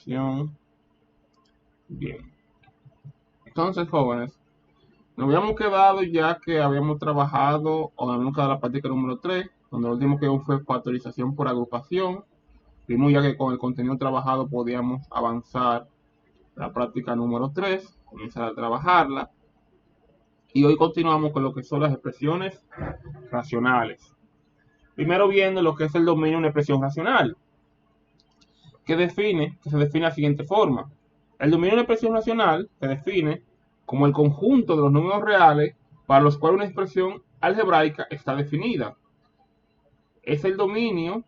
expresión. Bien. Entonces, jóvenes, nos habíamos quedado ya que habíamos trabajado o habíamos quedado en la práctica número 3, donde lo último que fue factorización por agrupación. Vimos ya que con el contenido trabajado podíamos avanzar la práctica número 3, comenzar a trabajarla. Y hoy continuamos con lo que son las expresiones racionales. Primero viendo lo que es el dominio de una expresión racional, que se define de la siguiente forma. El dominio de una expresión racional se define como el conjunto de los números reales para los cuales una expresión algebraica está definida. Es el dominio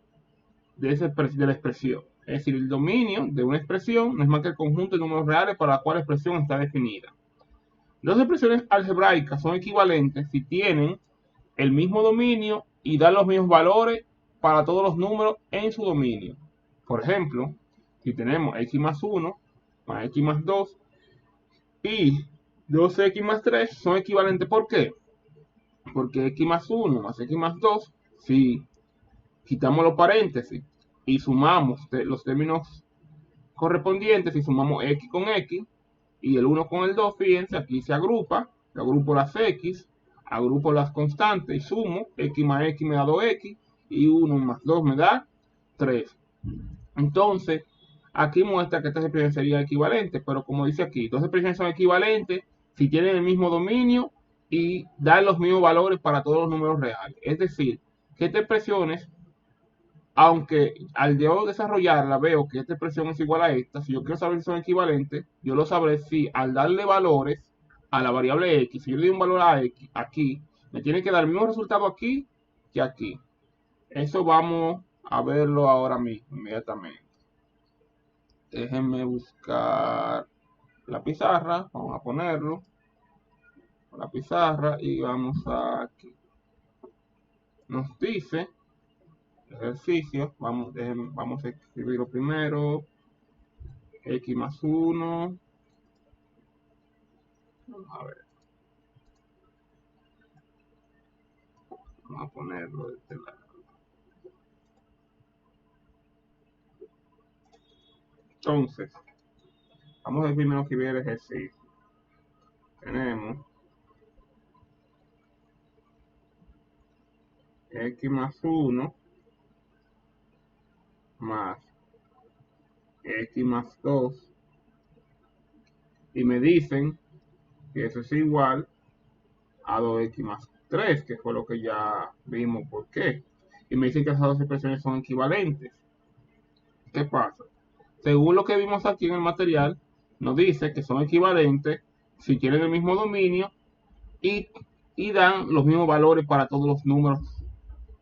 de la expresión. Es decir, el dominio de una expresión no es más que el conjunto de números reales para la cual la expresión está definida. Dos expresiones algebraicas son equivalentes si tienen el mismo dominio y dan los mismos valores para todos los números en su dominio. Por ejemplo, si tenemos x más 1 más x más 2 y 2x más 3 son equivalentes. ¿Por qué? Porque x más 1 más x más 2, si quitamos los paréntesis y sumamos los términos correspondientes, y sumamos x con x y el 1 con el 2, fíjense, aquí se agrupa, yo agrupo las x, agrupo las constantes y sumo, x más x me da 2x y 1 más 2 me da 3. Entonces, aquí muestra que estas expresiones serían equivalentes, pero como dice aquí, dos expresiones son equivalentes si tienen el mismo dominio y dan los mismos valores para todos los números reales. Es decir, que estas expresiones, aunque al yo desarrollarla veo que esta expresión es igual a esta, si yo quiero saber si son equivalentes, yo lo sabré si al darle valores a la variable x, si yo le doy un valor a x aquí, me tiene que dar el mismo resultado aquí que aquí. Eso vamos a verlo ahora mismo, inmediatamente. Déjenme buscar la pizarra, vamos a ponerlo, la pizarra y vamos a aquí. Nos dice ejercicio, vamos a escribirlo primero, x más 1, vamos a ver, vamos a ponerlo de este lado. Entonces, vamos a ver primero escribir el ejercicio. Tenemos x más 1 más x más 2 y me dicen que eso es igual a 2x más 3, que fue lo que ya vimos por qué. Y me dicen que esas dos expresiones son equivalentes. ¿Qué pasa? Según lo que vimos aquí en el material, nos dice que son equivalentes si tienen el mismo dominio y, y dan los mismos valores para todos los números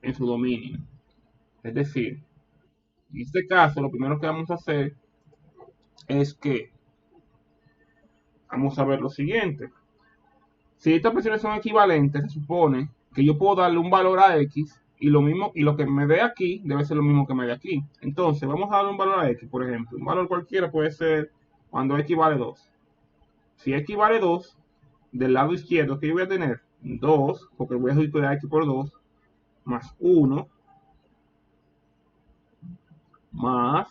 en su dominio. Es decir, en este caso, lo primero que vamos a hacer es que vamos a ver lo siguiente. Si estas expresiones son equivalentes, se supone que yo puedo darle un valor a x y lo que me dé aquí debe ser lo mismo que me dé aquí. Entonces, vamos a darle un valor a x, por ejemplo. Un valor cualquiera puede ser cuando x vale 2. Si x vale 2, del lado izquierdo, ¿qué yo voy a tener? 2, porque voy a sustituir a x por 2, más 1, más,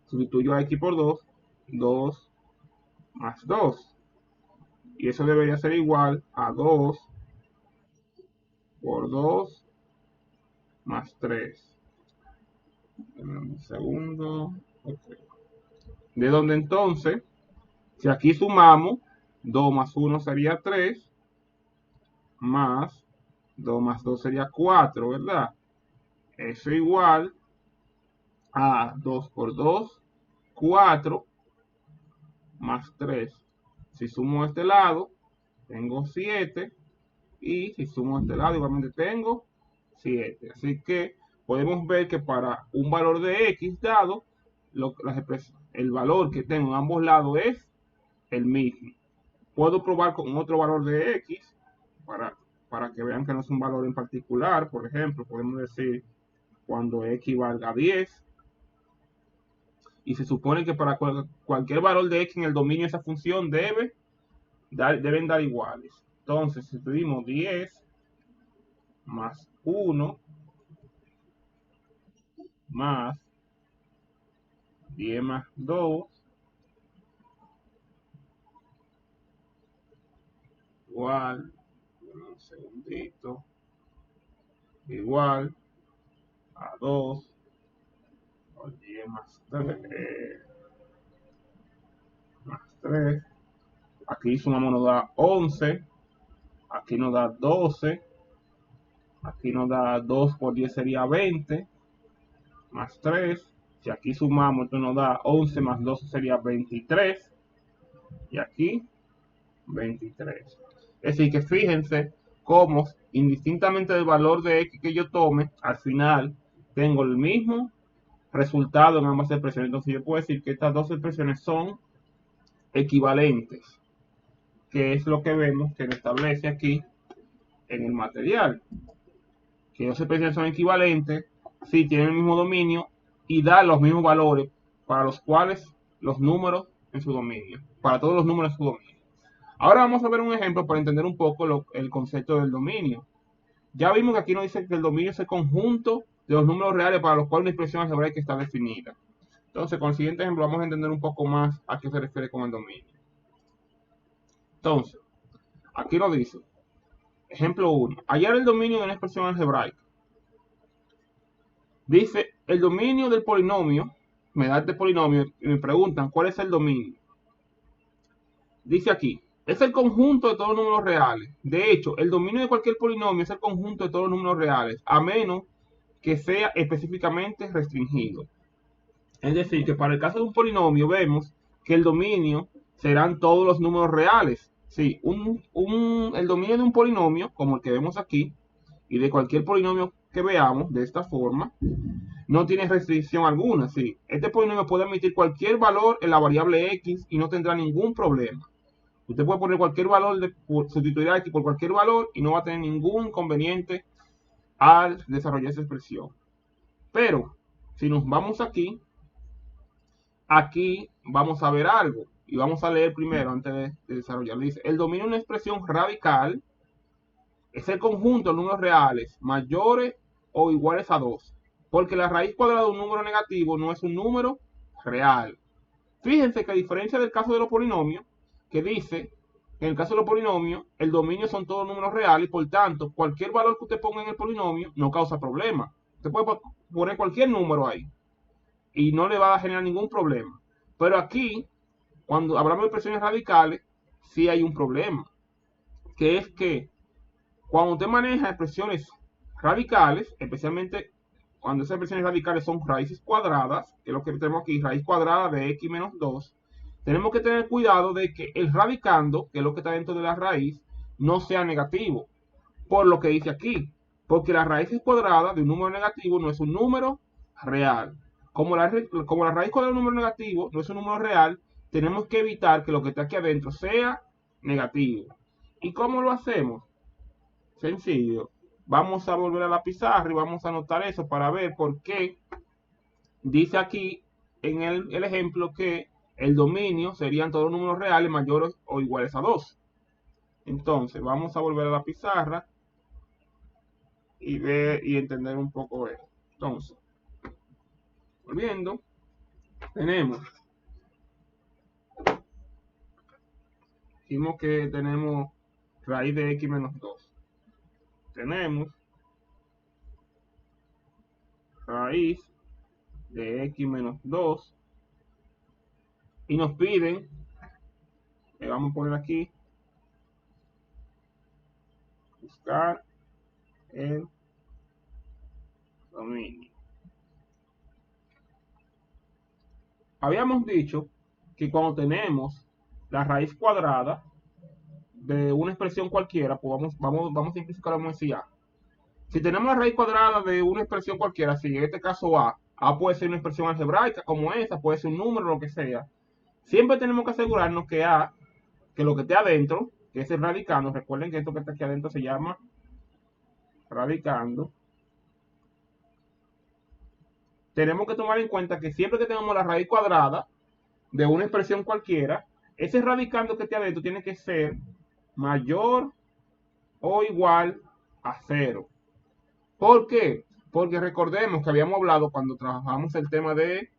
sustituyo a x por 2, 2, más 2. Y eso debería ser igual a 2 por 2 más 3. Un segundo. Okay. De donde entonces, si aquí sumamos, 2 más 1 sería 3, más 2 más 2 sería 4, ¿verdad? Eso igual a 2 por 2, 4, más 3. Si sumo este lado, tengo 7. Y si sumo este lado, igualmente tengo 7. Así que podemos ver que para un valor de x dado, el valor que tengo en ambos lados es el mismo. Puedo probar con otro valor de x para que vean que no es un valor en particular. Por ejemplo, podemos decir cuando x valga 10. Y se supone que para cualquier valor de x en el dominio de esa función deben dar iguales. Entonces, si pedimos 10 más 1 más 10 más 2 igual, un segundito, igual a 2 por 10 más 3. Aquí sumamos nos da 11, aquí nos da 12, aquí nos da 2 por 10 sería 20, más 3. Si aquí sumamos, esto nos da 11 más 12 sería 23, y aquí 23. Es decir, que fíjense cómo, indistintamente del valor de x que yo tome, al final tengo el mismo resultado en ambas expresiones. Entonces yo puedo decir que estas dos expresiones son equivalentes, que es lo que vemos que nos establece aquí en el material. Que dos expresiones son equivalentes si tienen el mismo dominio y dan los mismos valores para los cuales los números en su dominio, para todos los números en su dominio. Ahora vamos a ver un ejemplo para entender un poco el concepto del dominio. Ya vimos que aquí nos dice que el dominio es el conjunto de los números reales para los cuales una expresión algebraica está definida. Entonces, con el siguiente ejemplo vamos a entender un poco más a qué se refiere con el dominio. Entonces, aquí nos dice, ejemplo 1, hallar el dominio de una expresión algebraica. Dice, el dominio del polinomio, me da este polinomio y me preguntan cuál es el dominio. Dice aquí, es el conjunto de todos los números reales. De hecho, el dominio de cualquier polinomio es el conjunto de todos los números reales, a menos que sea específicamente restringido. Es decir, que para el caso de un polinomio vemos que el dominio serán todos los números reales. Sí, el dominio de un polinomio, como el que vemos aquí, y de cualquier polinomio que veamos de esta forma, no tiene restricción alguna. Sí, este polinomio puede admitir cualquier valor en la variable x y no tendrá ningún problema. Usted puede poner cualquier valor, sustituir a x por cualquier valor y no va a tener ningún inconveniente al desarrollar esa expresión. Pero, si nos vamos aquí vamos a ver algo. Y vamos a leer primero antes de desarrollar. Dice, el dominio de una expresión radical es el conjunto de números reales mayores o iguales a 2. Porque la raíz cuadrada de un número negativo no es un número real. Fíjense que a diferencia del caso de los polinomios, que dice que en el caso de los polinomios, el dominio son todos números reales y por tanto, cualquier valor que usted ponga en el polinomio no causa problema. Usted puede poner cualquier número ahí y no le va a generar ningún problema. Pero aquí, cuando hablamos de expresiones radicales, sí hay un problema, que es que cuando usted maneja expresiones radicales, especialmente cuando esas expresiones radicales son raíces cuadradas, que es lo que tenemos aquí, raíz cuadrada de x menos 2, tenemos que tener cuidado de que el radicando, que es lo que está dentro de la raíz, no sea negativo, por lo que dice aquí, porque la raíz cuadrada de un número negativo no es un número real. Como la raíz cuadrada de un número negativo no es un número real, tenemos que evitar que lo que está aquí adentro sea negativo. ¿Y cómo lo hacemos? Sencillo. Vamos a volver a la pizarra y vamos a anotar eso para ver por qué dice aquí en el ejemplo que el dominio serían todos los números reales mayores o iguales a 2. Entonces, vamos a volver a la pizarra y ver y entender un poco eso. Entonces, volviendo, dijimos que tenemos raíz de x menos 2. Tenemos raíz de x menos 2 y nos piden, vamos a poner aquí, buscar el dominio. Habíamos dicho que cuando tenemos la raíz cuadrada de una expresión cualquiera, pues vamos a simplificar, vamos a decir A. Si tenemos la raíz cuadrada de una expresión cualquiera, si en este caso A puede ser una expresión algebraica como esa, puede ser un número, lo que sea. Siempre tenemos que asegurarnos que A, que lo que esté adentro, que es el radicando, recuerden que esto que está aquí adentro se llama radicando. Tenemos que tomar en cuenta que siempre que tengamos la raíz cuadrada de una expresión cualquiera, ese radicando que esté adentro tiene que ser mayor o igual a 0. ¿Por qué? Porque recordemos que habíamos hablado cuando trabajamos el tema de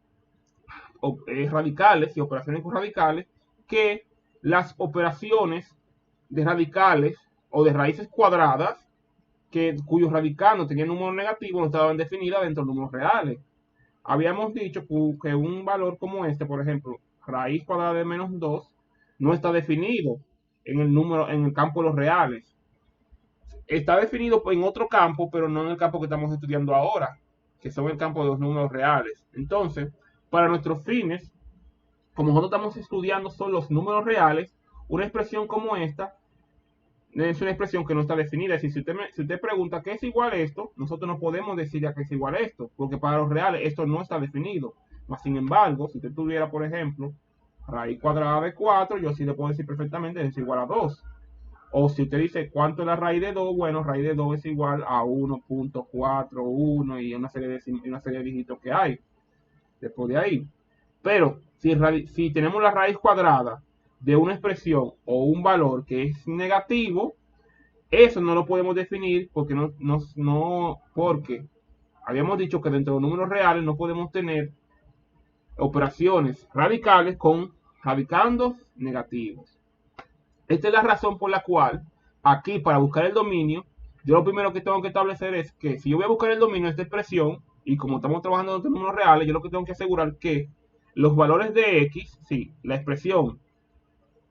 radicales y operaciones con radicales, que las operaciones de radicales o de raíces cuadradas cuyos radicanos tenían números negativos no estaban definidas dentro de números reales. Habíamos dicho que un valor como este, por ejemplo, raíz cuadrada de menos 2, no está definido en el campo de los reales. Está definido en otro campo, pero no en el campo que estamos estudiando ahora, que son el campo de los números reales. Entonces, para nuestros fines, como nosotros estamos estudiando son los números reales, una expresión como esta es una expresión que no está definida. Es decir, si usted pregunta qué es igual a esto, nosotros no podemos decir a qué es igual a esto, porque para los reales esto no está definido. Sin embargo, si usted tuviera, por ejemplo, raíz cuadrada de 4, yo sí le puedo decir perfectamente que es igual a 2. O si usted dice cuánto es la raíz de 2, bueno, raíz de 2 es igual a 1.41 y una serie de dígitos que hay después de ahí. Pero si tenemos la raíz cuadrada de una expresión o un valor que es negativo, eso no lo podemos definir porque habíamos dicho que dentro de los números reales no podemos tener operaciones radicales con radicandos negativos. Esta es la razón por la cual aquí, para buscar el dominio, yo lo primero que tengo que establecer es que si yo voy a buscar el dominio de esta expresión, y como estamos trabajando en números reales, yo lo que tengo que asegurar que los valores de x, sí, la expresión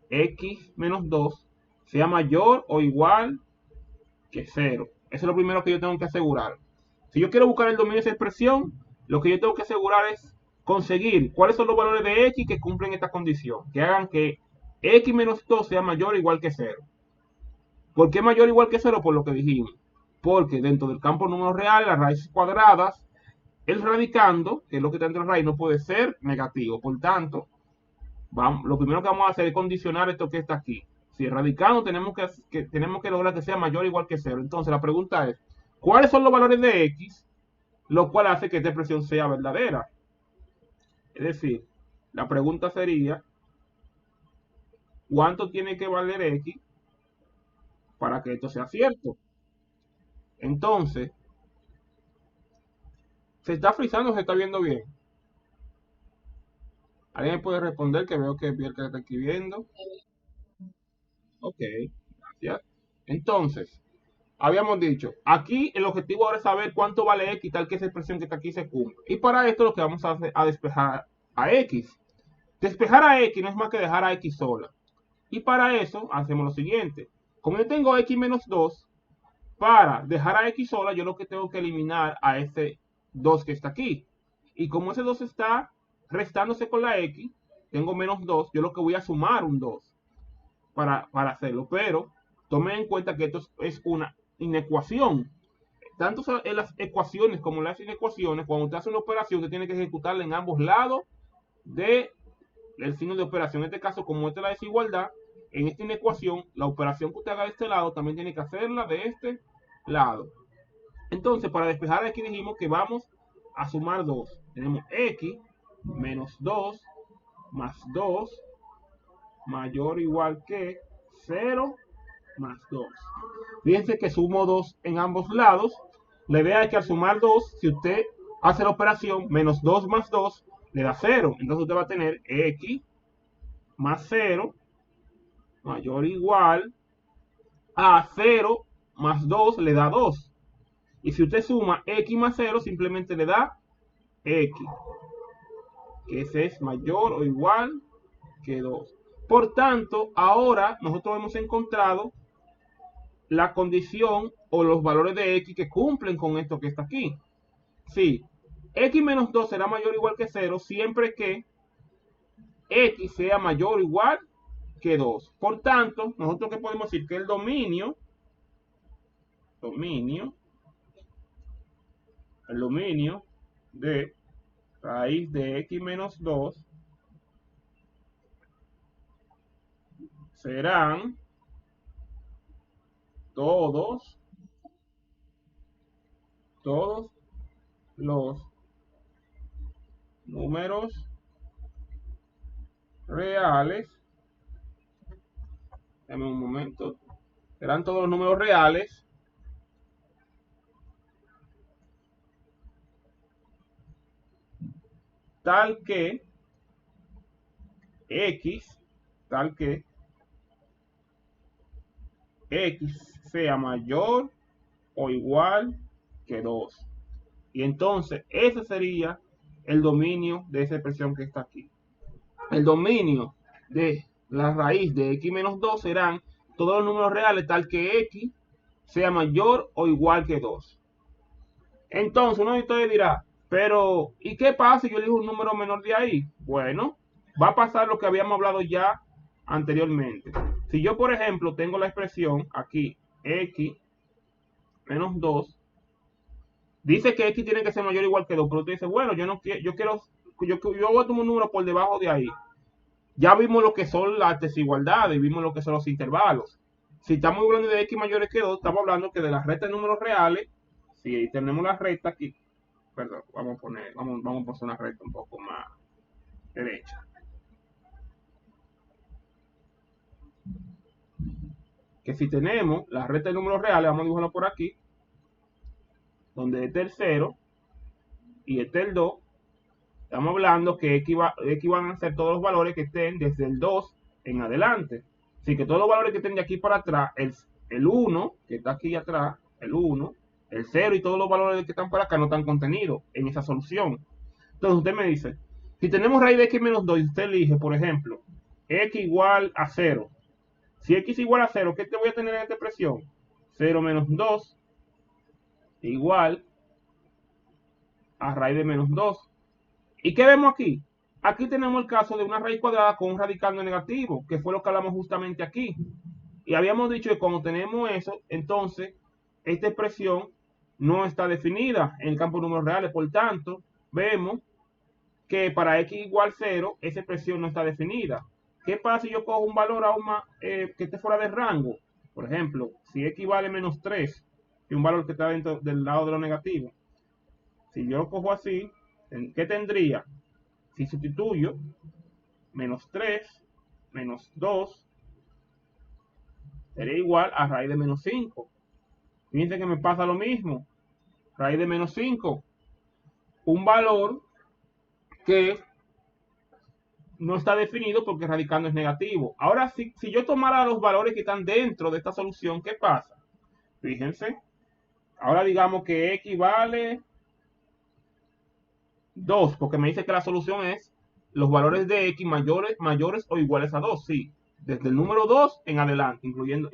x menos 2 sea mayor o igual que 0. Eso es lo primero que yo tengo que asegurar. Si yo quiero buscar el dominio de esa expresión, lo que yo tengo que asegurar es conseguir cuáles son los valores de x que cumplen esta condición, que hagan que x menos 2 sea mayor o igual que 0. ¿Por qué mayor o igual que 0? Por lo que dijimos. Porque dentro del campo de números reales, las raíces cuadradas, el radicando, que es lo que está entre la raíz, no puede ser negativo. Por tanto, lo primero que vamos a hacer es condicionar esto que está aquí. Si el radicando tenemos que lograr que sea mayor o igual que 0. Entonces la pregunta es, ¿cuáles son los valores de x? Lo cual hace que esta expresión sea verdadera. Es decir, la pregunta sería, ¿cuánto tiene que valer x para que esto sea cierto? Entonces, ¿se está frizando o se está viendo bien? ¿Alguien me puede responder? Que veo que Biel que está escribiendo. Ok, gracias. Entonces, habíamos dicho, aquí el objetivo ahora es saber cuánto vale x tal que esa expresión que está aquí se cumple. Y para esto lo que vamos a hacer es despejar a x. Despejar a x no es más que dejar a x sola. Y para eso hacemos lo siguiente. Como yo tengo x menos 2, para dejar a x sola, yo lo que tengo que eliminar a ese 2 que está aquí. Y como ese 2 está restándose con la x, tengo menos 2, yo lo que voy a sumar un 2 para hacerlo. Pero tomen en cuenta que esto es una inecuación. Tanto en las ecuaciones como en las inecuaciones, cuando usted hace una operación, usted tiene que ejecutarla en ambos lados del signo de operación. En este caso, como esta es la desigualdad, en esta inecuación, la operación que usted haga de este lado también tiene que hacerla de este lado. Entonces, para despejar aquí dijimos que vamos a sumar 2. Tenemos x menos 2 más 2 mayor o igual que 0 más 2. Fíjense que sumo 2 en ambos lados. La idea es que al sumar 2, si usted hace la operación menos 2 más 2, le da 0. Entonces usted va a tener x más 0 mayor o igual a 0 más 2 le da 2. Y si usted suma x más 0, simplemente le da x, que ese es mayor o igual que 2. Por tanto, ahora nosotros hemos encontrado la condición o los valores de x que cumplen con esto que está aquí. Sí, x menos 2 será mayor o igual que 0 siempre que x sea mayor o igual que 2. Por tanto, nosotros que podemos decir que el dominio de raíz de x menos 2 serán todos los números reales. Dame un momento. Serán todos los números reales tal que x tal que x sea mayor o igual que 2. Y entonces ese sería el dominio de esa expresión que está aquí. El dominio de la raíz de x menos 2 serán todos los números reales tal que x sea mayor o igual que 2. Entonces uno de ustedes dirá, pero ¿y qué pasa si yo elijo un número menor de ahí? Bueno, va a pasar lo que habíamos hablado ya anteriormente. Si yo, por ejemplo, tengo la expresión aquí, x menos 2, dice que x tiene que ser mayor o igual que 2, pero usted dice, bueno, yo no quiero, yo voy a tomar un número por debajo de ahí. Ya vimos lo que son las desigualdades, vimos lo que son los intervalos. Si estamos hablando de x mayores que 2, estamos hablando que de la recta de números reales, si tenemos la recta aquí, perdón, vamos a poner una recta un poco más derecha. Que si tenemos la recta de números reales, vamos a dibujarlo por aquí, donde este es el 0 y este es el 2, estamos hablando que X van a ser todos los valores que estén desde el 2 en adelante. Así que todos los valores que estén de aquí para atrás, el 1, que está aquí atrás, el 1, el 0 y todos los valores que están para acá no están contenidos en esa solución. Entonces usted me dice, si tenemos raíz de x menos 2 y usted elige, por ejemplo, x igual a 0. Si x igual a 0, ¿qué te voy a tener en esta expresión? 0 menos 2 igual a raíz de menos 2. ¿Y qué vemos aquí? Aquí tenemos el caso de una raíz cuadrada con un radical no negativo, que fue lo que hablamos justamente aquí. Y habíamos dicho que cuando tenemos eso, entonces esta expresión no está definida en el campo de números reales. Por tanto, vemos que para x igual 0, esa expresión no está definida. ¿Qué pasa si yo cojo un valor aún más que esté fuera de rango? Por ejemplo, si x vale menos 3, y un valor que está dentro del lado de lo negativo. Si yo lo cojo así, ¿qué tendría? Si sustituyo menos 3 menos 2 sería igual a raíz de menos 5. Fíjense que me pasa lo mismo. Raíz de menos 5. Un valor que no está definido porque radicando es negativo. Ahora, si yo tomara los valores que están dentro de esta solución, ¿qué pasa? Fíjense. Ahora digamos que x vale 2, porque me dice que la solución es los valores de x mayores o iguales a 2. Sí, desde el número 2 en adelante, incluyendo.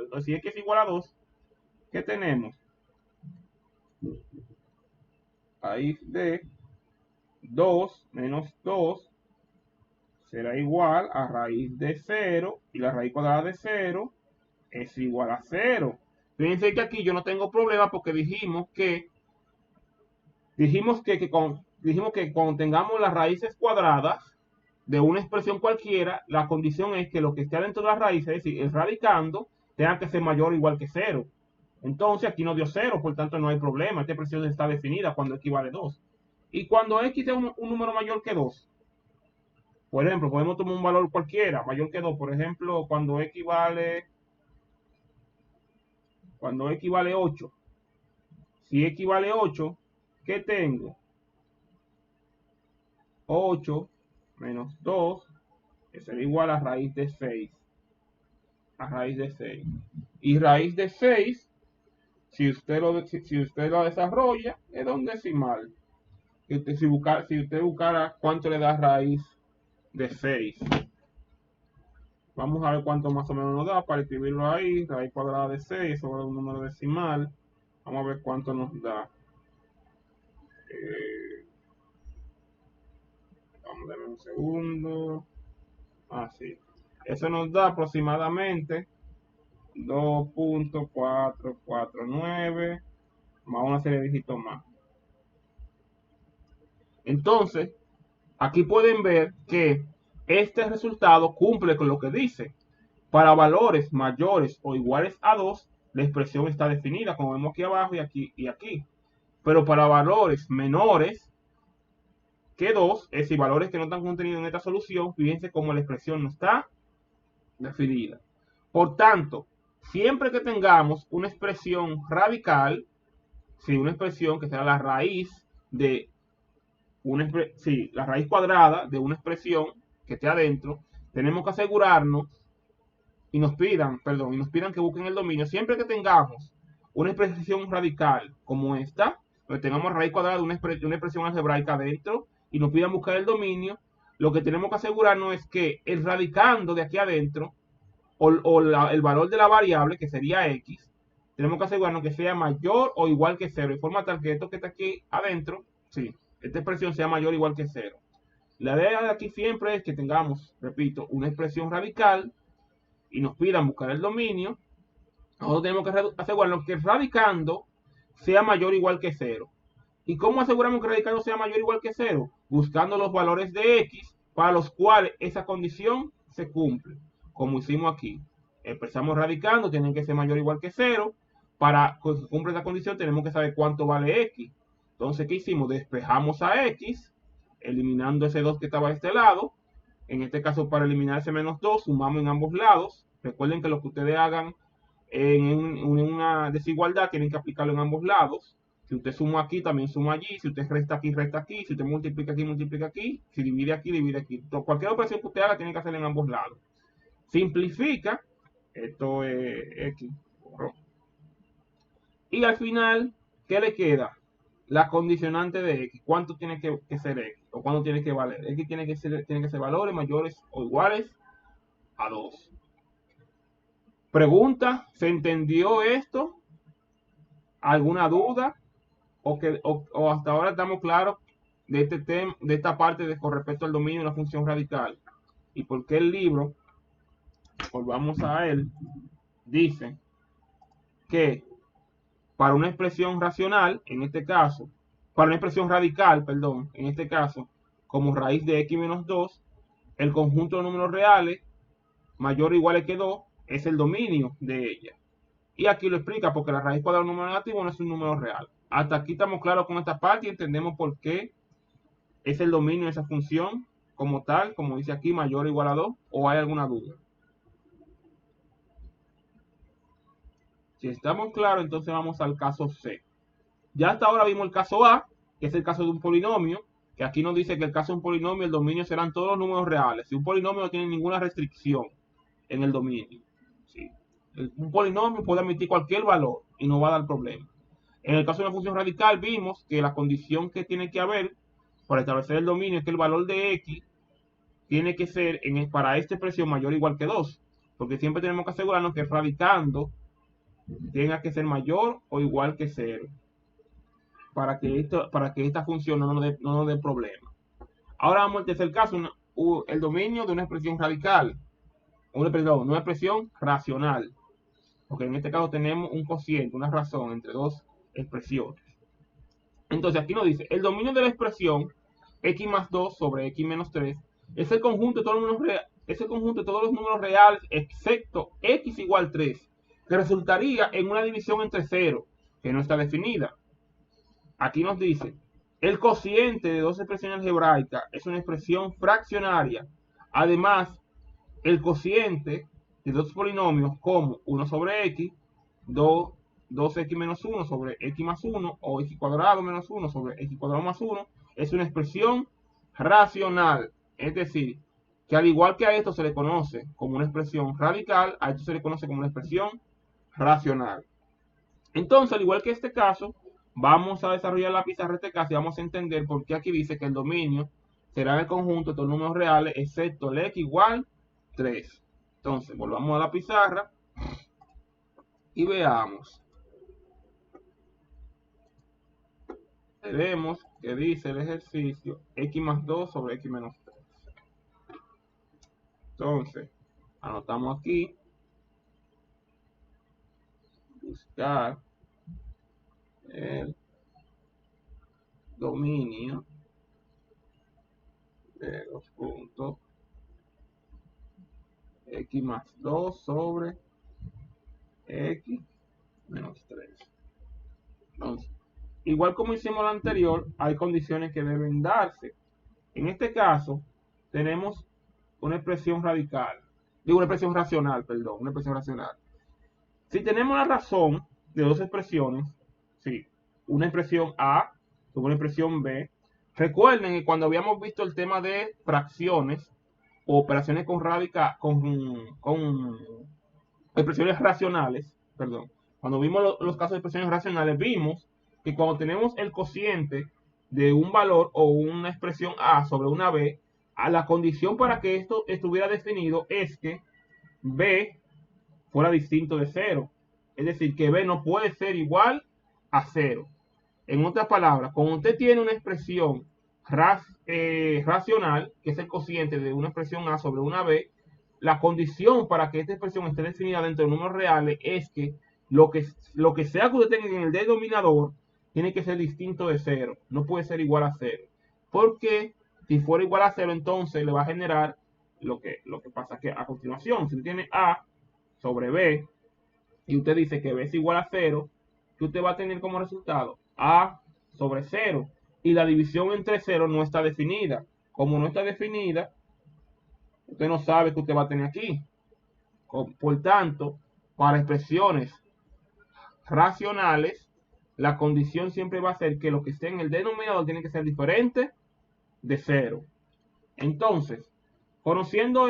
Entonces, si x es igual a 2, ¿qué tenemos? Raíz de 2 menos 2 será igual a raíz de 0, y la raíz cuadrada de 0 es igual a 0. Fíjense que aquí yo no tengo problema porque dijimos que cuando tengamos las raíces cuadradas de una expresión cualquiera, la condición es que lo que esté dentro de la raíz, es decir, el radicando, tenga que ser mayor o igual que 0. Entonces aquí no dio 0, por tanto no hay problema. Esta expresión está definida cuando x vale 2. Y cuando x es un número mayor que 2, por ejemplo, podemos tomar un valor cualquiera, mayor que 2. Por ejemplo, cuando x vale 8. Si x vale 8, ¿qué tengo? 8 menos 2, que será igual a raíz de 6. A raíz de 6. Y raíz de 6, si usted lo desarrolla, es un decimal. Si usted buscara cuánto le da raíz de 6. Vamos a ver cuánto más o menos nos da para escribirlo ahí. Raíz cuadrada de 6 sobre un número decimal. Vamos a ver cuánto nos da. Vamos a ver un segundo. Así. Eso nos da aproximadamente 2.449 más una serie de dígitos más. Entonces, aquí pueden ver que este resultado cumple con lo que dice. Para valores mayores o iguales a 2, la expresión está definida, como vemos aquí abajo y aquí. Pero para valores menores que 2, es decir, valores que no están contenidos en esta solución, fíjense cómo la expresión no está definida. Por tanto, siempre que tengamos una expresión radical, una expresión que sea la raíz de la raíz cuadrada de una expresión, que esté adentro, tenemos que asegurarnos y nos pidan que busquen el dominio siempre que tengamos una expresión radical como esta, donde tengamos raíz cuadrada de una expresión algebraica adentro y nos pidan buscar el dominio. Lo que tenemos que asegurarnos es que el radicando de aquí adentro el valor de la variable, que sería x, tenemos que asegurarnos que sea mayor o igual que 0, de forma tal que esto que está aquí adentro, sí, esta expresión sea mayor o igual que 0. La idea de aquí siempre es que tengamos, repito, una expresión radical y nos pidan buscar el dominio. Nosotros tenemos que asegurarnos que radicando sea mayor o igual que 0. ¿Y cómo aseguramos que radicando sea mayor o igual que 0? Buscando los valores de x para los cuales esa condición se cumple, como hicimos aquí. Expresamos radicando, tienen que ser mayor o igual que 0. Para que se cumpla esa condición tenemos que saber cuánto vale x. Entonces, ¿qué hicimos? Despejamos a x, eliminando ese 2 que estaba a este lado. En este caso, para eliminar ese menos 2, sumamos en ambos lados. Recuerden que lo que ustedes hagan en una desigualdad tienen que aplicarlo en ambos lados. Si usted suma aquí, también suma allí. Si usted resta aquí, resta aquí. Si usted multiplica aquí, multiplica aquí. Si divide aquí, divide aquí. Entonces, cualquier operación que usted haga, tiene que hacerla en ambos lados. Simplifica. Esto es x. Y al final, ¿qué le queda? La condicionante de x. ¿Cuánto tiene que ser x? ¿O cuánto tiene que valer? X tiene que ser valores mayores o iguales a 2. Pregunta, ¿se entendió esto? ¿Alguna duda? ¿O hasta ahora estamos claros de este tema, de esta parte con respecto al dominio de una función radical? ¿Y por qué el libro, volvamos a él, dice que para una expresión racional, en este caso, para una expresión radical, perdón, en este caso, como raíz de x menos 2, el conjunto de números reales mayor o igual que 2 es el dominio de ella? Y aquí lo explica porque la raíz cuadrada de un número negativo no es un número real. Hasta aquí estamos claros con esta parte y entendemos por qué es el dominio de esa función como tal, como dice aquí, mayor o igual a 2, o hay alguna duda. Si estamos claros, entonces vamos al caso C. Ya hasta ahora vimos el caso A, que es el caso de un polinomio, que aquí nos dice que el caso de un polinomio, el dominio serán todos los números reales. Si un polinomio no tiene ninguna restricción en el dominio. ¿Sí? Un polinomio puede admitir cualquier valor y no va a dar problema. En el caso de una función radical vimos que la condición que tiene que haber para establecer el dominio es que el valor de x tiene que ser para esta expresión mayor o igual que 2. Porque siempre tenemos que asegurarnos que radicando tenga que ser mayor o igual que 0. Para que esta función no nos dé problema. Ahora vamos al tercer caso, el dominio de una expresión radical. Una expresión racional. Porque en este caso tenemos un cociente, una razón entre dos expresiones. Entonces aquí nos dice, el dominio de la expresión x más 2 sobre x menos 3 es el conjunto de todos los números reales excepto x igual 3, que resultaría en una división entre 0, que no está definida. Aquí nos dice, el cociente de dos expresiones algebraicas es una expresión fraccionaria. Además, el cociente de dos polinomios como 1 sobre x, 2x menos 1 sobre x más 1 o x cuadrado menos 1 sobre x cuadrado más 1 es una expresión racional. Es decir, que al igual que a esto se le conoce como una expresión radical, a esto se le conoce como una expresión racional. Entonces, al igual que este caso, vamos a desarrollar la pizarra este caso y vamos a entender por qué aquí dice que el dominio será el conjunto de todos los números reales excepto el x igual 3. Entonces, volvamos a la pizarra y veamos. Vemos que dice el ejercicio x más 2 sobre x menos 3. Entonces, anotamos aquí. Buscar el dominio de los puntos x más 2 sobre x menos 3. Entonces, igual como hicimos lo anterior, hay condiciones que deben darse. En este caso, tenemos una expresión radical. Digo, una expresión racional, perdón, una expresión racional. Si tenemos la razón de dos expresiones, sí, una expresión A sobre una expresión B, recuerden que cuando habíamos visto el tema de fracciones, o operaciones con expresiones racionales, perdón, cuando vimos los casos de expresiones racionales, vimos que cuando tenemos el cociente de un valor o una expresión A sobre una B, a la condición para que esto estuviera definido es que B fuera distinto de cero. Es decir, que B no puede ser igual a cero. En otras palabras, cuando usted tiene una expresión racional, que es el cociente de una expresión A sobre una B, la condición para que esta expresión esté definida dentro de números reales es que lo que sea que usted tenga en el denominador tiene que ser distinto de cero, no puede ser igual a cero. Porque si fuera igual a cero, entonces le va a generar lo que pasa que a continuación, si usted tiene A sobre B y usted dice que B es igual a cero, que usted va a tener como resultado A sobre cero. Y la división entre cero no está definida. Como no está definida, usted no sabe qué usted va a tener aquí. Por tanto, para expresiones racionales, la condición siempre va a ser que lo que esté en el denominador tiene que ser diferente de cero. Entonces, sabiendo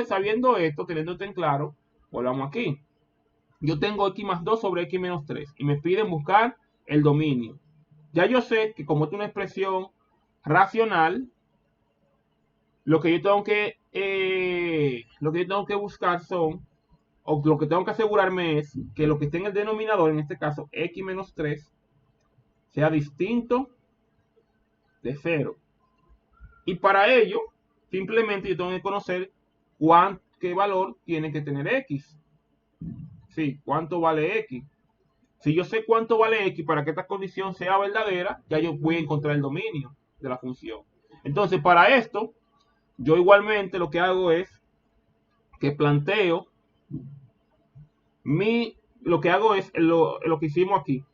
esto, teniendo esto en claro, volvamos aquí. Yo tengo x más 2 sobre x menos 3 y me piden buscar el dominio. Ya yo sé que como es una expresión racional, lo que yo tengo que buscar son, o lo que tengo que asegurarme es que lo que esté en el denominador, en este caso x menos 3, sea distinto de 0. Y para ello, simplemente yo tengo que conocer qué valor tiene que tener x. Sí, cuánto vale x. Si yo sé cuánto vale x para que esta condición sea verdadera, ya yo voy a encontrar el dominio de la función. Entonces, para esto, yo igualmente lo que hago es que planteo lo que hago es lo que hicimos aquí.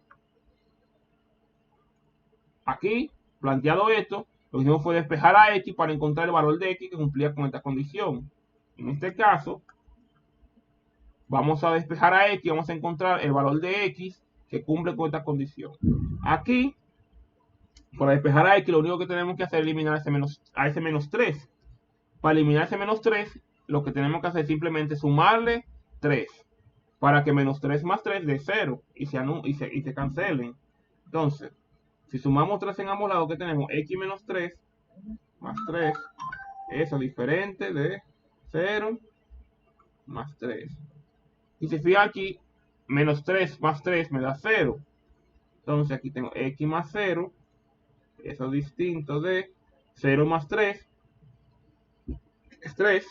Aquí, planteado esto, lo que hicimos fue despejar a x para encontrar el valor de x que cumplía con esta condición. En este caso, vamos a despejar a x, vamos a encontrar el valor de x que cumple con esta condición. Aquí, para despejar a x, lo único que tenemos que hacer es eliminar a ese menos 3. Para eliminar ese menos 3, lo que tenemos que hacer es simplemente sumarle 3. Para que menos 3 más 3 dé 0 y se cancelen. Entonces, si sumamos 3 en ambos lados, que tenemos x menos 3 más 3, eso es diferente de 0 más 3. Y si fija aquí, menos 3 más 3 me da 0. Entonces aquí tengo x más 0, eso es distinto de 0 más 3, es 3.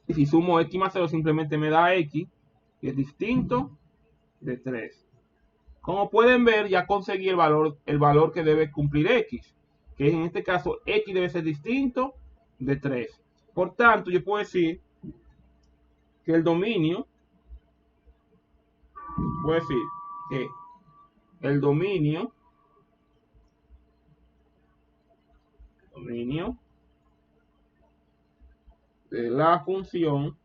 Y si sumo x más 0 simplemente me da x, que es distinto de 3. Como pueden ver, ya conseguí el valor que debe cumplir x, que en este caso x debe ser distinto de 3. Por tanto, yo puedo decir que el dominio, que el dominio de la función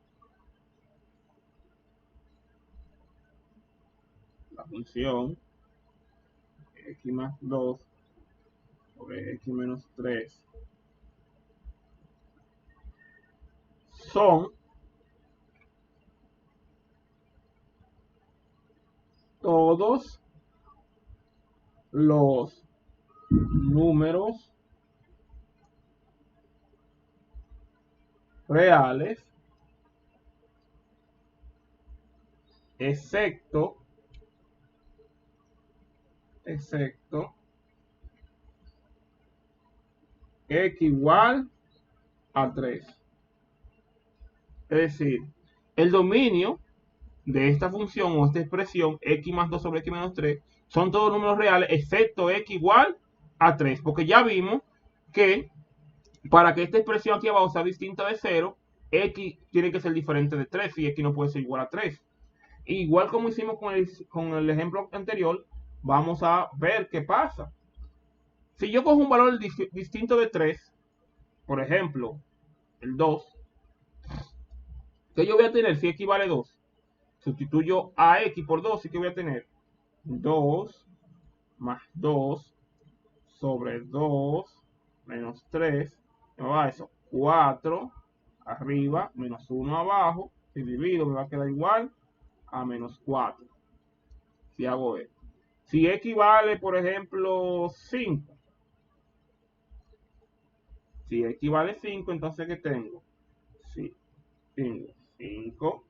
x más 2 sobre x menos 3 son todos los números reales excepto x igual a 3. Es decir, el dominio de esta función o esta expresión x más 2 sobre x menos 3 son todos números reales excepto x igual a 3, porque ya vimos que para que esta expresión aquí abajo sea distinta de 0, x tiene que ser diferente de 3 y x no puede ser igual a 3. Igual como hicimos con el ejemplo anterior, vamos a ver qué pasa. Si yo cojo un valor distinto de 3, por ejemplo, el 2, ¿qué yo voy a tener si x vale 2? Sustituyo a x por 2 y ¿qué voy a tener? 2 más 2 sobre 2 menos 3, me va a eso, 4 arriba, menos 1 abajo, y divido, me va a quedar igual a menos 4. Si hago esto. Si x vale, por ejemplo, 5. Si x vale 5, entonces ¿qué tengo? Sí, tengo 5.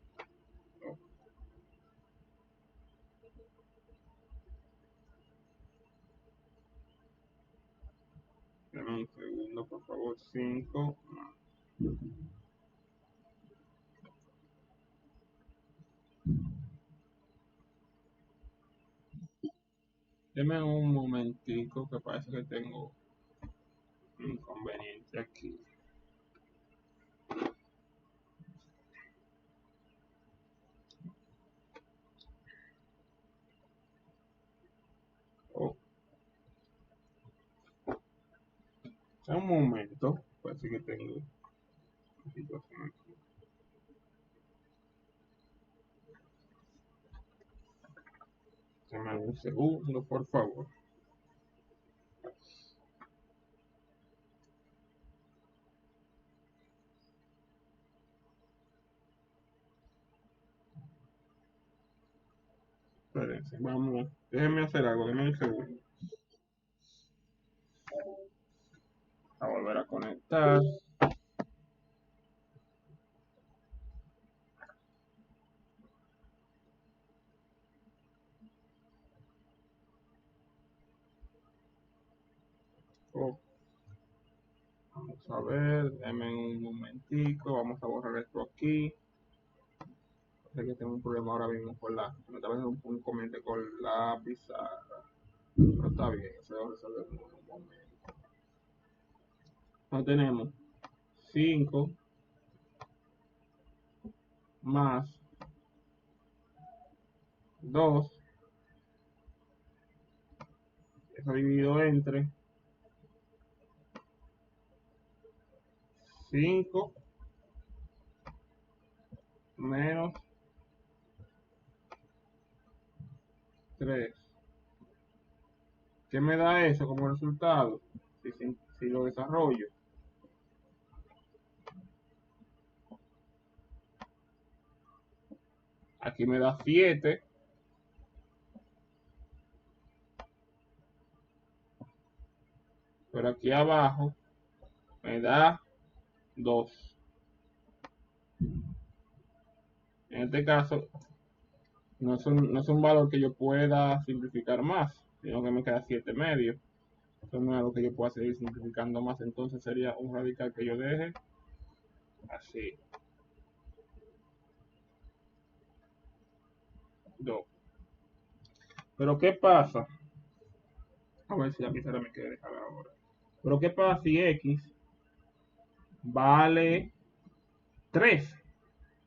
Dame un segundo, por favor. 5 más. Deme un momentico que parece que tengo un inconveniente aquí. Oh, un momento, parece que tengo una situación aquí. Dame un segundo, por favor. Espérense, vamos. Déjenme hacer algo, déjenme un segundo. A volver a conectar. Oh, vamos a ver, déjenme un momentico. Vamos a borrar esto aquí. Sé que tengo un problema ahora mismo con me está viendo un inconveniente con la pizarra. Pero está bien, se va a resolver en un momento. No tenemos 5 más 2, eso dividido entre 5 menos 3. ¿Qué me da eso como resultado? Si lo desarrollo. Aquí me da 7. Pero aquí abajo me da 2. En este caso, no es un valor que yo pueda simplificar más, sino que me queda 7 medios. Eso no es algo que yo pueda seguir simplificando más. Entonces sería un radical que yo deje así. 2. Pero ¿qué pasa? A ver si la pizarra me quiere dejar ahora. Pero ¿qué pasa si x vale 3?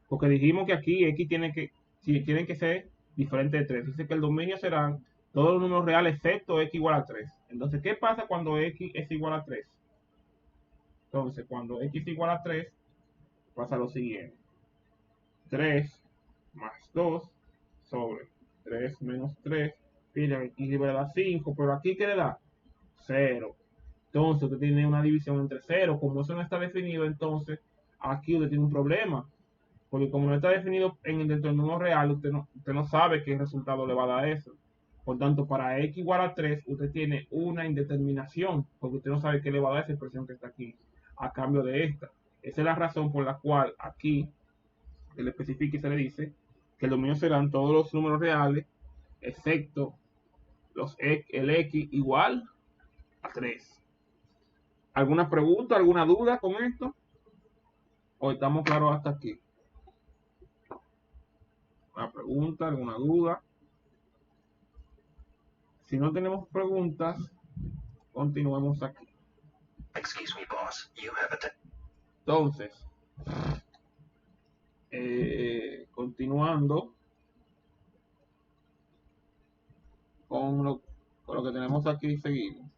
Porque dijimos que aquí x tienen que ser diferente de 3. Dice que el dominio serán todos los números reales excepto x igual a 3. Entonces, ¿qué pasa cuando x es igual a 3? Entonces, cuando x es igual a 3, pasa lo siguiente. 3 más 2 sobre 3 menos 3. Mira, aquí le da 5, pero aquí ¿qué le da? 0. Entonces, usted tiene una división entre 0. Como eso no está definido, entonces aquí usted tiene un problema. Porque como no está definido dentro del número real, usted no sabe qué resultado le va a dar eso. Por tanto, para x igual a 3, usted tiene una indeterminación, porque usted no sabe qué le va a dar esa expresión que está aquí, a cambio de esta. Esa es la razón por la cual aquí se le especifica y se le dice que el dominio serán todos los números reales, excepto el x igual a 3. ¿Alguna pregunta, alguna duda con esto? ¿O estamos claros hasta aquí? ¿Una pregunta, alguna duda? Si no tenemos preguntas, continuemos aquí. Excuse me, boss. Entonces, continuando con lo que tenemos aquí, seguimos.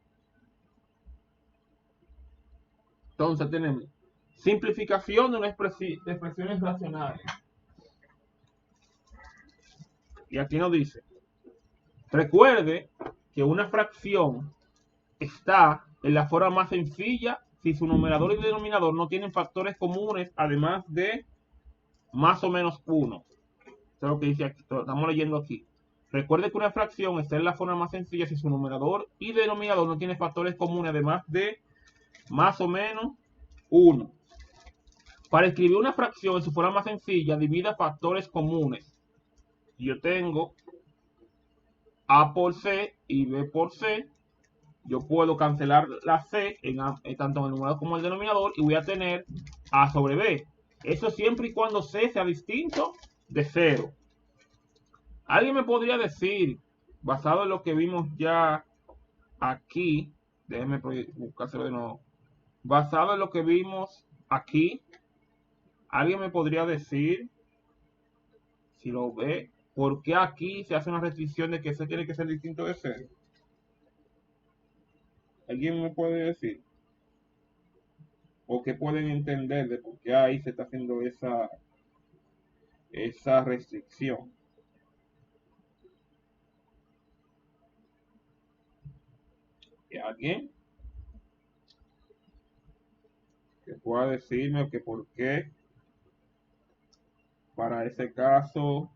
Entonces tenemos simplificación de expresiones racionales. Y aquí nos dice, recuerde que una fracción está en la forma más sencilla si su numerador y denominador no tienen factores comunes además de más o menos 1. Eso es lo que dice aquí, lo estamos leyendo aquí. Recuerde que una fracción está en la forma más sencilla si su numerador y denominador no tienen factores comunes además de más o menos 1. Para escribir una fracción en su forma más sencilla, divida factores comunes. Yo tengo A por C y B por C. Yo puedo cancelar la C tanto en el numerador como en el denominador y voy a tener A sobre B. Eso siempre y cuando C sea distinto de 0. Alguien me podría decir, basado en lo que vimos ya aquí, déjenme buscárselo de nuevo. Basado en lo que vimos aquí, alguien me podría decir, si lo ve, ¿por qué aquí se hace una restricción de que C tiene que ser distinto de 0? ¿Alguien me puede decir? ¿O qué pueden entender de por qué ahí se está haciendo esa restricción? ¿Alguien que pueda decirme que por qué para ese caso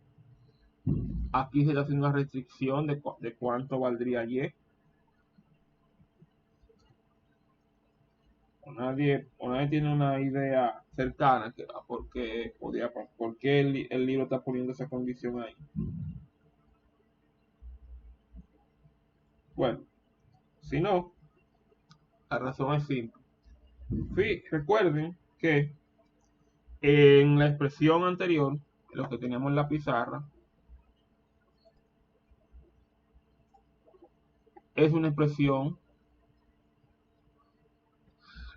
aquí se está haciendo una restricción de cuánto valdría Y? O nadie tiene una idea cercana a por qué el libro está poniendo esa condición ahí. Bueno, si no, la razón es simple. Recuerden que en la expresión anterior, lo que teníamos en la pizarra, es una expresión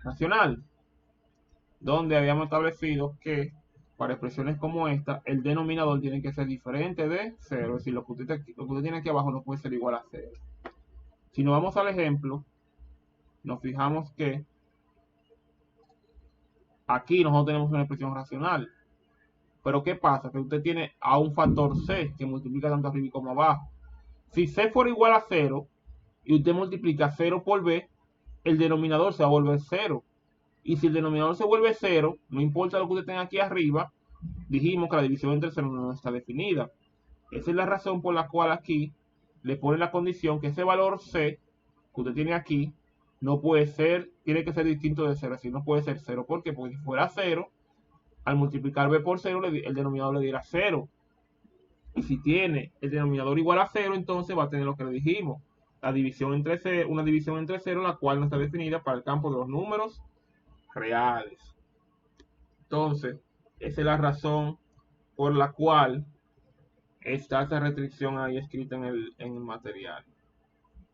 racional, donde habíamos establecido que para expresiones como esta, el denominador tiene que ser diferente de 0, es decir, lo que usted tiene aquí abajo no puede ser igual a 0. Si nos vamos al ejemplo, nos fijamos que aquí nosotros tenemos una expresión racional. Pero ¿qué pasa? Que usted tiene a un factor C que multiplica tanto arriba como abajo. Si C fuera igual a 0 y usted multiplica 0 por B, el denominador se va a volver 0. Y si el denominador se vuelve 0, no importa lo que usted tenga aquí arriba, dijimos que la división entre 0 no está definida. Esa es la razón por la cual aquí le pone la condición que ese valor C que usted tiene aquí no puede ser, tiene que ser distinto de 0. Así no puede ser 0. ¿Por qué? Porque si fuera 0, al multiplicar B por 0, el denominador le diera 0. Y si tiene el denominador igual a 0, entonces va a tener lo que le dijimos. La división entre 0, una división entre 0, la cual no está definida para el campo de los números reales. Entonces, esa es la razón por la cual está esa restricción ahí escrita en el material.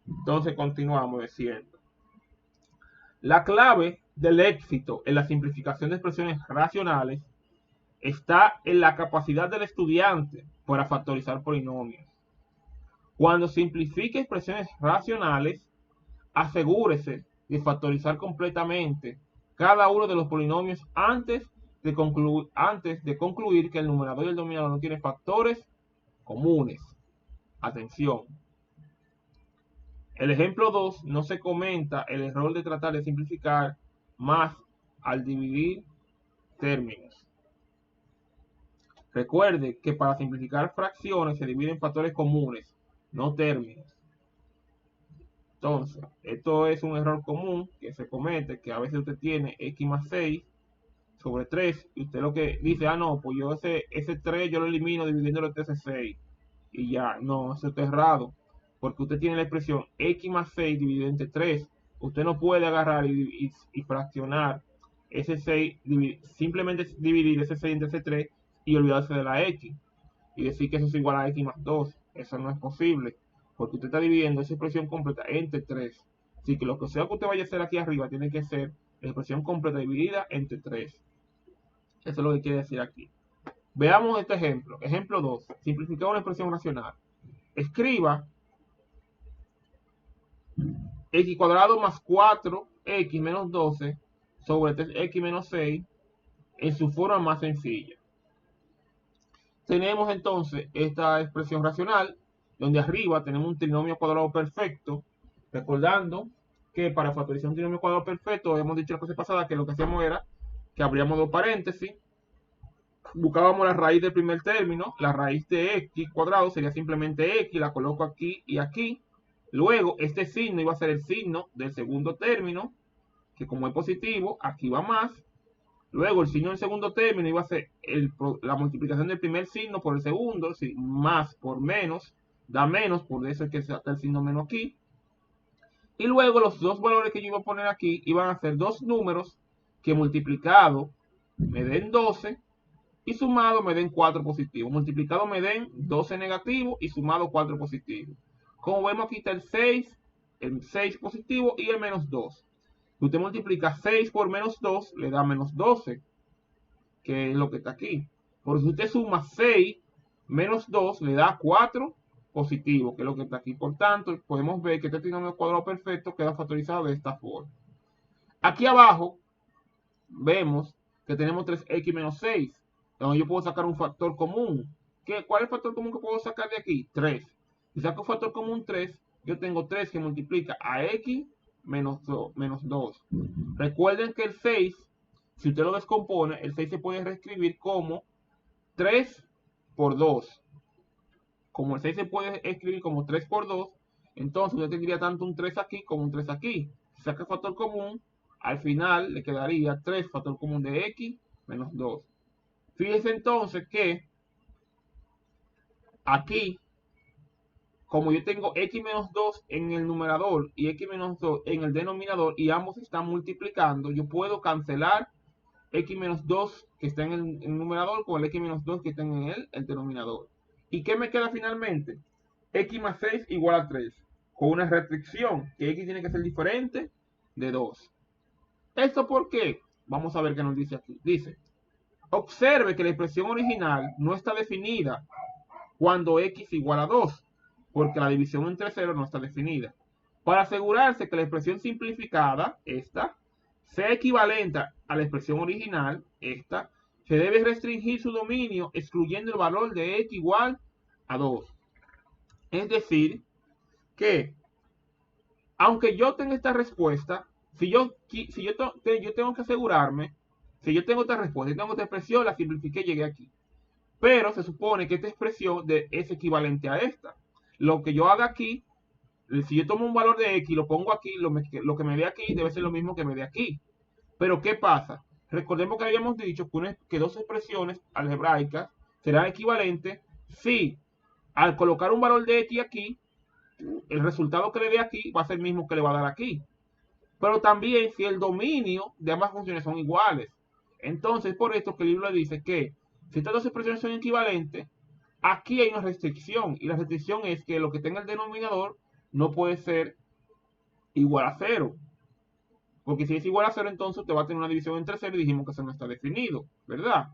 Entonces, continuamos diciendo. La clave del éxito en la simplificación de expresiones racionales está en la capacidad del estudiante para factorizar polinomios. Cuando simplifique expresiones racionales, asegúrese de factorizar completamente cada uno de los polinomios antes de concluir que el numerador y el denominador no tienen factores comunes. Atención. El ejemplo 2 no se comenta el error de tratar de simplificar más al dividir términos. Recuerde que para simplificar fracciones se dividen factores comunes, no términos. Entonces, esto es un error común que se comete, que a veces usted tiene x más 6 sobre 3 y usted lo que dice, no, pues yo ese 3 yo lo elimino dividiéndolo entre ese 6 y ya, no, eso está errado, porque usted tiene la expresión x más 6 dividido entre 3. Usted no puede agarrar y fraccionar ese 6, simplemente dividir ese 6 entre ese 3 y olvidarse de la x y decir que eso es igual a x más 2. Eso no es posible, porque usted está dividiendo esa expresión completa entre 3. Así que lo que sea que usted vaya a hacer aquí arriba tiene que ser la expresión completa dividida entre 3. Eso es lo que quiere decir aquí. Veamos este ejemplo. Ejemplo 2. Simplificar una expresión racional. Escriba x cuadrado más 4x menos 12 sobre 3x menos 6 en su forma más sencilla. Tenemos entonces esta expresión racional, donde arriba tenemos un trinomio cuadrado perfecto, recordando que para factorizar un trinomio cuadrado perfecto, habíamos dicho la clase pasada que lo que hacíamos era que abríamos dos paréntesis, buscábamos la raíz del primer término, la raíz de x cuadrado sería simplemente x, la coloco aquí y aquí. Luego, este signo iba a ser el signo del segundo término, que como es positivo, aquí va más. Luego, el signo del segundo término iba a ser la multiplicación del primer signo por el segundo, más por menos, da menos, por eso es que saca el signo menos aquí. Y luego los dos valores que yo iba a poner aquí iban a ser dos números que multiplicado me den 12 y sumado me den 4 positivos. Multiplicado me den 12 negativo y sumado 4 positivo. Como vemos aquí está el 6 positivo y el menos 2. Si usted multiplica 6 por menos 2, le da menos 12, que es lo que está aquí. Por si usted suma 6 menos 2, le da 4 positivo, que es lo que está aquí. Por tanto, podemos ver que este trinomio cuadrado perfecto queda factorizado de esta forma. Aquí abajo vemos que tenemos 3x menos 6, donde yo puedo sacar un factor común. ¿Cuál es el factor común que puedo sacar de aquí? 3. Si saco un factor común 3, yo tengo 3 que multiplica a x menos 2. Recuerden que el 6, si usted lo descompone, el 6 se puede reescribir como 3 por 2. Como el 6 se puede escribir como 3 por 2, entonces yo tendría tanto un 3 aquí como un 3 aquí. Si saca el factor común, al final le quedaría 3 factor común de x menos 2. Fíjense entonces que aquí, como yo tengo x menos 2 en el numerador y x menos 2 en el denominador y ambos están multiplicando, yo puedo cancelar x menos 2 que está en el numerador con el x menos 2 que está en el denominador. ¿Y qué me queda finalmente? X más 6 igual a 3, con una restricción, que x tiene que ser diferente de 2. ¿Esto por qué? Vamos a ver qué nos dice aquí. Dice, observe que la expresión original no está definida cuando x igual a 2, porque la división entre 0 no está definida. Para asegurarse que la expresión simplificada, esta, sea equivalente a la expresión original, esta, se debe restringir su dominio excluyendo el valor de x igual a 2. Es decir, que aunque yo tenga esta respuesta, yo tengo que asegurarme, si yo tengo esta respuesta y tengo esta expresión, la simplifiqué y llegué aquí. Pero se supone que esta expresión es equivalente a esta. Lo que yo haga aquí, si yo tomo un valor de x y lo pongo aquí, lo que me dé aquí debe ser lo mismo que me dé aquí. Pero ¿qué pasa? Recordemos que habíamos dicho que dos expresiones algebraicas serán equivalentes si al colocar un valor de x aquí, el resultado que le dé aquí va a ser el mismo que le va a dar aquí. Pero también si el dominio de ambas funciones son iguales. Entonces, por esto que el libro dice que si estas dos expresiones son equivalentes, aquí hay una restricción. Y la restricción es que lo que tenga el denominador no puede ser igual a 0. Porque si es igual a 0, entonces usted va a tener una división entre 0 y dijimos que eso no está definido, ¿verdad?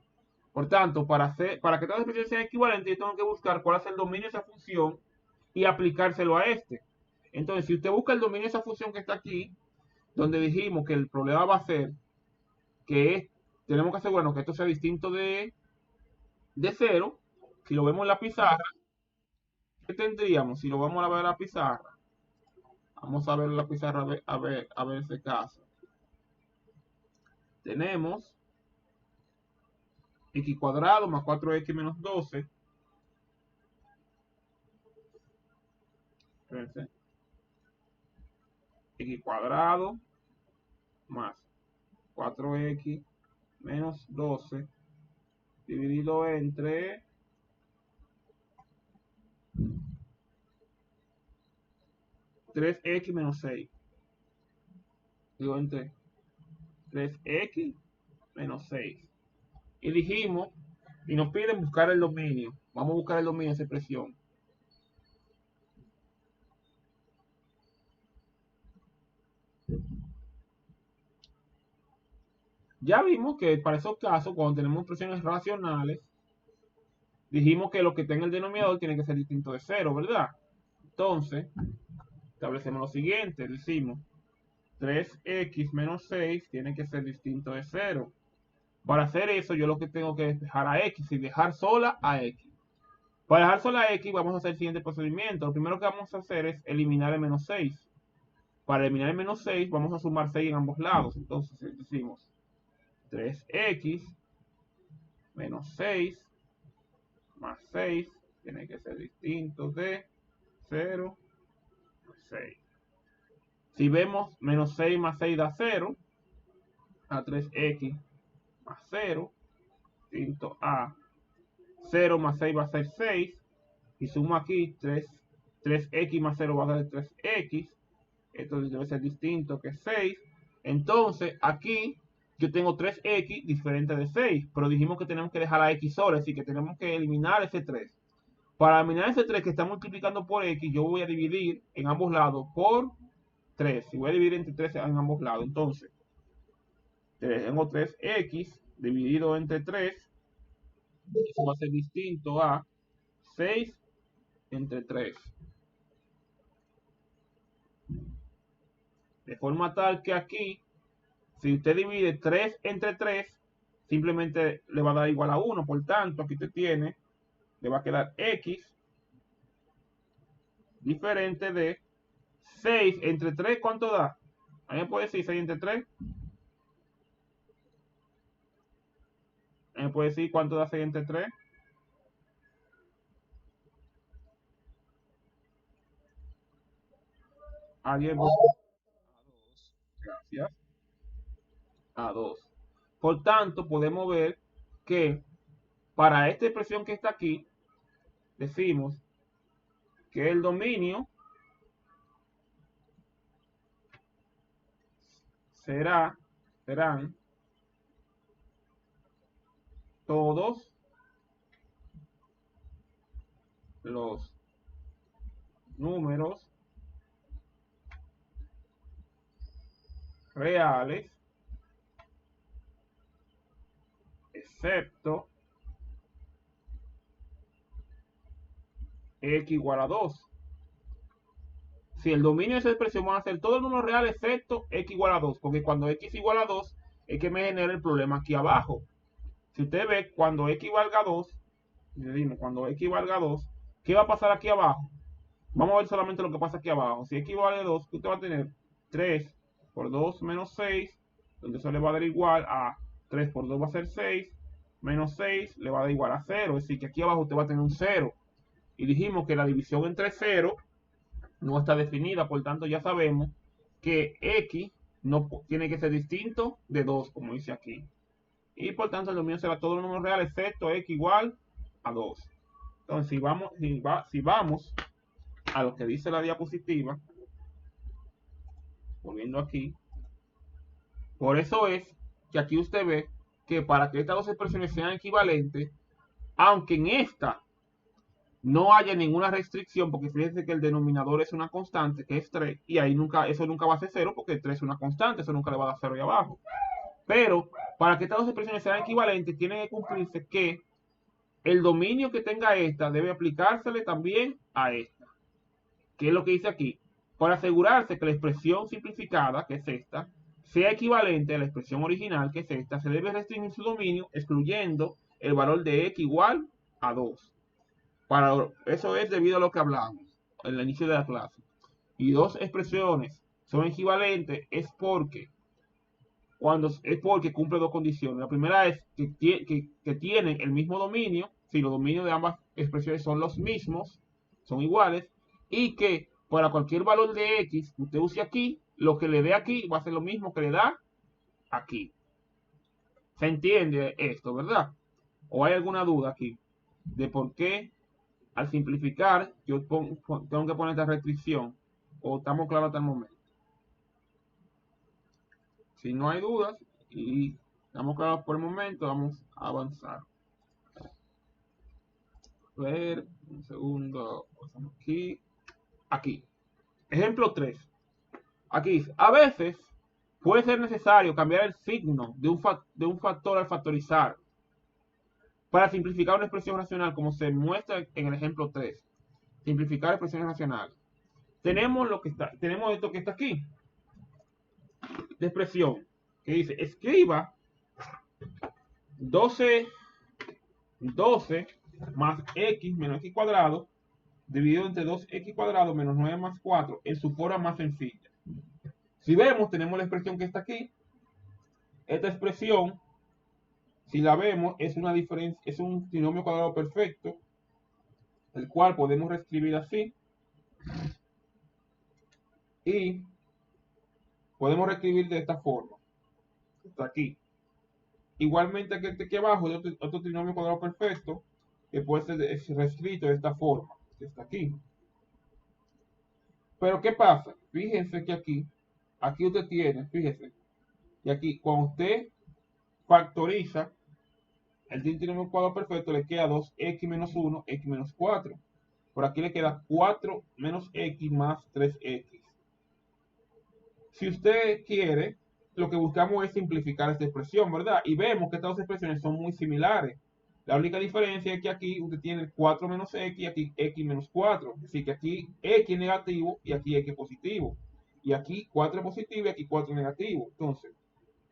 Por tanto, para que estas expresiones sean equivalentes, yo tengo que buscar cuál es el dominio de esa función y aplicárselo a este. Entonces, si usted busca el dominio de esa función que está aquí, donde dijimos que el problema va a ser que tenemos que asegurarnos que esto sea distinto de 0. Si lo vemos en la pizarra, ¿qué tendríamos? Si lo vamos a ver en la pizarra, vamos a ver la pizarra a ver ese caso. Tenemos x cuadrado más 4x menos 12. Fíjense. X cuadrado más 4x menos 12 dividido entre 3x menos 6. Digo entre 3x menos 6. Y dijimos, y nos piden buscar el dominio. Vamos a buscar el dominio de esa expresión. Ya vimos que para esos casos, cuando tenemos expresiones racionales, dijimos que lo que tenga el denominador tiene que ser distinto de 0, ¿verdad? Entonces, establecemos lo siguiente, decimos 3x menos 6 tiene que ser distinto de 0. Para hacer eso, yo lo que tengo que es dejar a x y dejar sola a x. Para dejar sola a x, vamos a hacer el siguiente procedimiento. Lo primero que vamos a hacer es eliminar el menos 6. Para eliminar el menos 6, vamos a sumar 6 en ambos lados. Entonces decimos 3x menos 6 más 6 tiene que ser distinto de 0 más 6. Si vemos, menos 6 más 6 da 0, a 3x más 0, distinto a 0 más 6 va a ser 6, y sumo aquí 3x más 0 va a ser 3x, esto debe ser distinto que 6. Entonces aquí yo tengo 3x diferente de 6, pero dijimos que tenemos que dejar la x sola, así que tenemos que eliminar ese 3. Para eliminar ese 3 que está multiplicando por x, yo voy a dividir en ambos lados por 3, y voy a dividir entre 3 en ambos lados. Entonces tengo 3x dividido entre 3, eso va a ser distinto a 6 entre 3. De forma tal que aquí, si usted divide 3 entre 3, simplemente le va a dar igual a 1. Por tanto, aquí usted tiene, le va a quedar x diferente de 6 entre 3. ¿Cuánto da? A mí me puede decir 6 entre 3. A mí me puede decir cuánto da 6 entre 3. ¿Alguien? A 2. Gracias. A 2. Por tanto, podemos ver que para esta expresión que está aquí, decimos que el dominio serán todos los números reales excepto x igual a 2. Si el dominio de esa expresión va a ser todo el número real excepto x igual a 2, porque cuando x igual a 2 es que me genera el problema aquí abajo. Si usted ve, cuando x valga 2, cuando x valga 2, ¿qué va a pasar aquí abajo? Vamos a ver solamente lo que pasa aquí abajo. Si x vale 2, usted va a tener 3 por 2 menos 6, donde eso le va a dar igual a 3 por 2 va a ser 6, menos 6 le va a dar igual a 0. Es decir, que aquí abajo usted va a tener un 0. Y dijimos que la división entre 0 no está definida, por tanto ya sabemos que x no tiene que ser distinto de 2, como dice aquí. Y por tanto el dominio será todo el número real excepto x igual a 2. Entonces si vamos a lo que dice la diapositiva, volviendo aquí, por eso es que aquí usted ve que para que estas dos expresiones sean equivalentes, aunque en esta no haya ninguna restricción, porque fíjense que el denominador es una constante, que es 3, y ahí eso nunca va a ser 0, porque 3 es una constante, eso nunca le va a dar 0 ahí abajo. Pero para que estas dos expresiones sean equivalentes, tiene que cumplirse que el dominio que tenga esta debe aplicársele también a esta. ¿Qué es lo que dice aquí? Para asegurarse que la expresión simplificada, que es esta, sea equivalente a la expresión original, que es esta, se debe restringir su dominio excluyendo el valor de x igual a 2. Eso es debido a lo que hablamos en el inicio de la clase. Y dos expresiones son equivalentes es porque cumple dos condiciones. La primera es que tienen el mismo dominio, si los dominios de ambas expresiones son los mismos, son iguales, y que para cualquier valor de x que usted use aquí, lo que le dé aquí va a ser lo mismo que le da aquí. ¿Se entiende esto, verdad? ¿O hay alguna duda aquí de por qué al simplificar yo tengo que poner esta restricción? ¿O estamos claros hasta el momento? Si no hay dudas y estamos claros por el momento, vamos a avanzar. A ver, un segundo, pasamos aquí. Aquí. Ejemplo 3. Aquí dice, a veces puede ser necesario cambiar el signo de un factor al factorizar para simplificar una expresión racional, como se muestra en el ejemplo 3. Simplificar expresiones racionales. Tenemos esto que está aquí. De expresión que dice, escriba 12 más x menos x cuadrado dividido entre 2x cuadrado menos 9 más 4 en su forma más sencilla. Si vemos, tenemos la expresión que está aquí. Esta expresión, si la vemos, es una diferencia, es un trinomio cuadrado perfecto, el cual podemos reescribir así. Y podemos reescribir de esta forma. Está aquí. Igualmente que este aquí abajo es otro trinomio cuadrado perfecto que puede ser reescrito de esta forma, que está aquí. Pero ¿qué pasa? Fíjense que aquí usted tiene, fíjese, y aquí cuando usted factoriza el trinomio cuadrado perfecto le queda 2x menos 1, x menos 4. Por aquí le queda 4 menos x más 3x. Si usted quiere, lo que buscamos es simplificar esta expresión, ¿verdad? Y vemos que estas dos expresiones son muy similares. La única diferencia es que aquí usted tiene 4 menos x y aquí x menos 4. Es decir, que aquí x negativo y aquí x positivo. Y aquí 4 positivo y aquí 4 negativo. Entonces,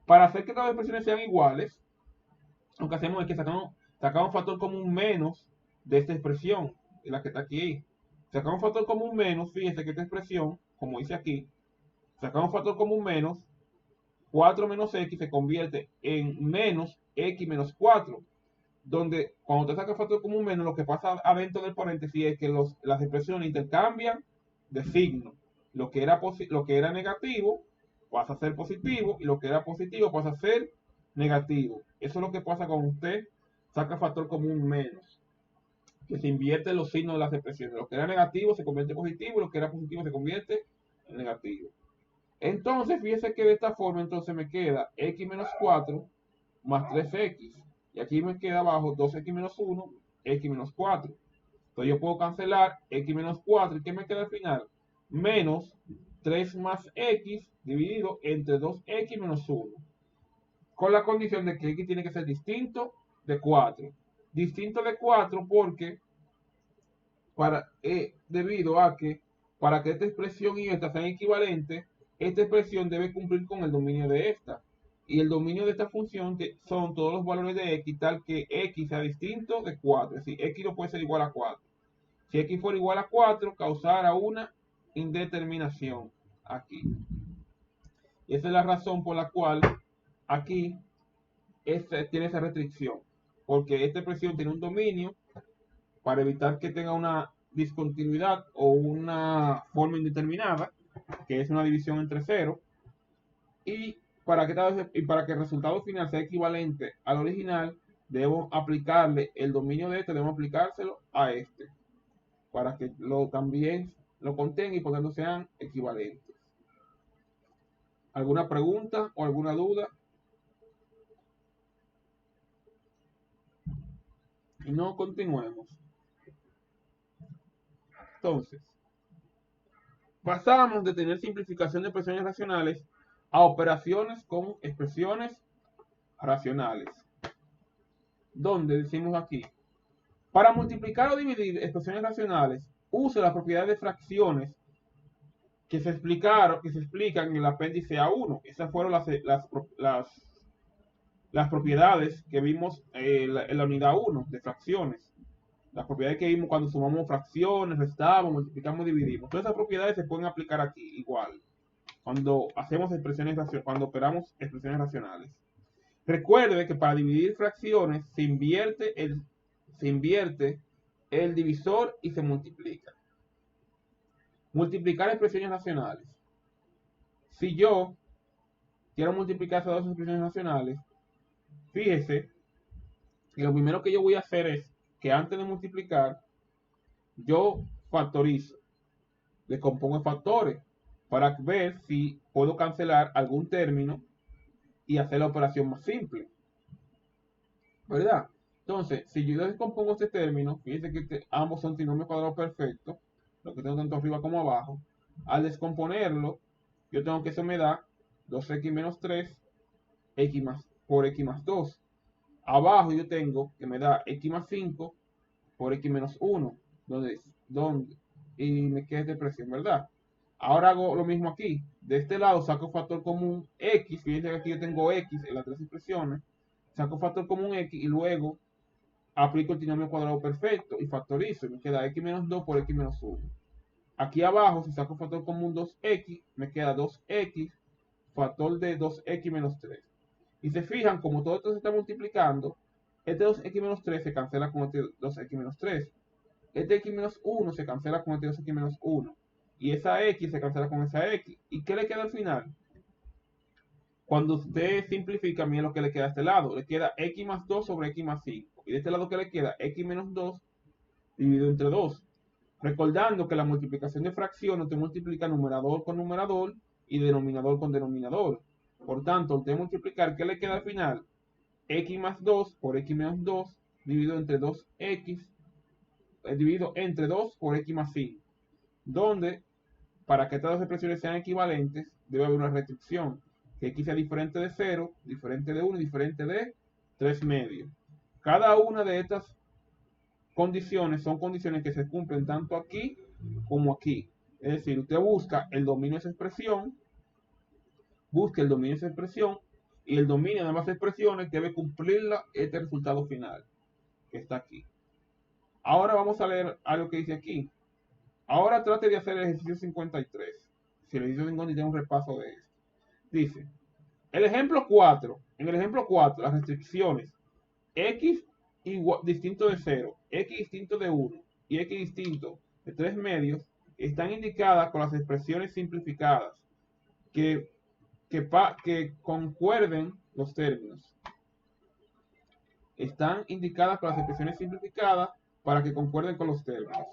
para hacer que estas dos expresiones sean iguales, lo que hacemos es que sacamos un factor común menos de esta expresión, de la que está aquí. Sacamos un factor común menos, fíjense que esta expresión, como dice aquí, sacamos un factor común menos, 4 menos x se convierte en menos x menos 4, donde cuando usted saca el factor común menos, lo que pasa adentro del paréntesis es que las expresiones intercambian de signo. Lo que era negativo pasa a ser positivo y lo que era positivo pasa a ser negativo. Eso es lo que pasa cuando usted saca el factor común menos, que se invierten los signos de las expresiones. Lo que era negativo se convierte en positivo y lo que era positivo se convierte en negativo. Entonces, fíjese que de esta forma entonces me queda x menos 4 más 3x. Y aquí me queda abajo 2x menos 1, x menos 4. Entonces yo puedo cancelar x menos 4. ¿Y qué me queda al final? Menos 3 más x dividido entre 2x menos 1. Con la condición de que x tiene que ser distinto de 4. Distinto de 4 porque debido a que para que esta expresión y esta sean equivalentes, esta expresión debe cumplir con el dominio de esta. Y el dominio de esta función son todos los valores de x, tal que x sea distinto de 4. Es decir, x no puede ser igual a 4. Si x fuera igual a 4, causará una indeterminación aquí. Y esa es la razón por la cual aquí tiene esa restricción. Porque esta expresión tiene un dominio para evitar que tenga una discontinuidad o una forma indeterminada, que es una división entre cero, y para que el resultado final sea equivalente al original, debemos aplicarle el dominio de este, debemos aplicárselo a este, para que también lo contenga y por tanto sean equivalentes. ¿Alguna pregunta o alguna duda? Y no, continuemos. Entonces, pasamos de tener simplificación de expresiones racionales a operaciones con expresiones racionales. Donde decimos aquí, para multiplicar o dividir expresiones racionales, use las propiedades de fracciones que se explican en el apéndice A1. Esas fueron las propiedades que vimos en la unidad 1 de fracciones. Las propiedades que vimos cuando sumamos fracciones, restamos, multiplicamos, dividimos. Todas esas propiedades se pueden aplicar aquí igual, cuando operamos expresiones racionales. Recuerde que para dividir fracciones se invierte el divisor y se multiplica. Multiplicar expresiones racionales. Si yo quiero multiplicar esas dos expresiones racionales, fíjese que lo primero que yo voy a hacer es que antes de multiplicar, yo factorizo. Le compongo factores para ver si puedo cancelar algún término y hacer la operación más simple, ¿verdad? Entonces, si yo descompongo este término, fíjense que ambos son trinomios cuadrados perfectos, lo que tengo tanto arriba como abajo. Al descomponerlo, yo tengo que eso me da 2x menos 3 x por x más 2. Abajo yo tengo que me da x más 5 por x menos 1, y me queda esta expresión, ¿verdad? Ahora hago lo mismo aquí. De este lado saco factor común x. Fíjense que aquí yo tengo x en las tres expresiones. Saco factor común x y luego aplico el trinomio cuadrado perfecto y factorizo. Y me queda x menos 2 por x menos 1. Aquí abajo, si saco factor común 2x, me queda 2x factor de 2x menos 3. Y se fijan, como todo esto se está multiplicando, este 2x menos 3 se cancela con este 2x menos 3. Este x menos 1 se cancela con este 2x menos 1. Y esa x se cancela con esa x. ¿Y qué le queda al final? Cuando usted simplifica, miren lo que le queda a este lado. Le queda x más 2 sobre x más 5. Y de este lado que le queda x menos 2 dividido entre 2. Recordando que la multiplicación de fracciones te multiplica numerador con numerador y denominador con denominador. Por tanto, usted multiplicar, ¿qué le queda al final? X más 2 por x menos 2 dividido entre 2x dividido entre 2 por x más 5. Donde, para que estas dos expresiones sean equivalentes, debe haber una restricción. Que x sea diferente de 0, diferente de 1 y diferente de 3 medios. Cada una de estas condiciones son condiciones que se cumplen tanto aquí como aquí. Es decir, usted busca el dominio de esa expresión, y el dominio de ambas expresiones debe cumplirla este resultado final que está aquí. Ahora vamos a leer algo que dice aquí. Ahora trate de hacer el ejercicio 53. Si el ejercicio 53 tiene un repaso de esto. Dice, en el ejemplo 4, las restricciones x distinto de 0, x distinto de 1 y x distinto de 3 medios están indicadas con las expresiones simplificadas que concuerden los términos. Están indicadas con las expresiones simplificadas para que concuerden con los términos.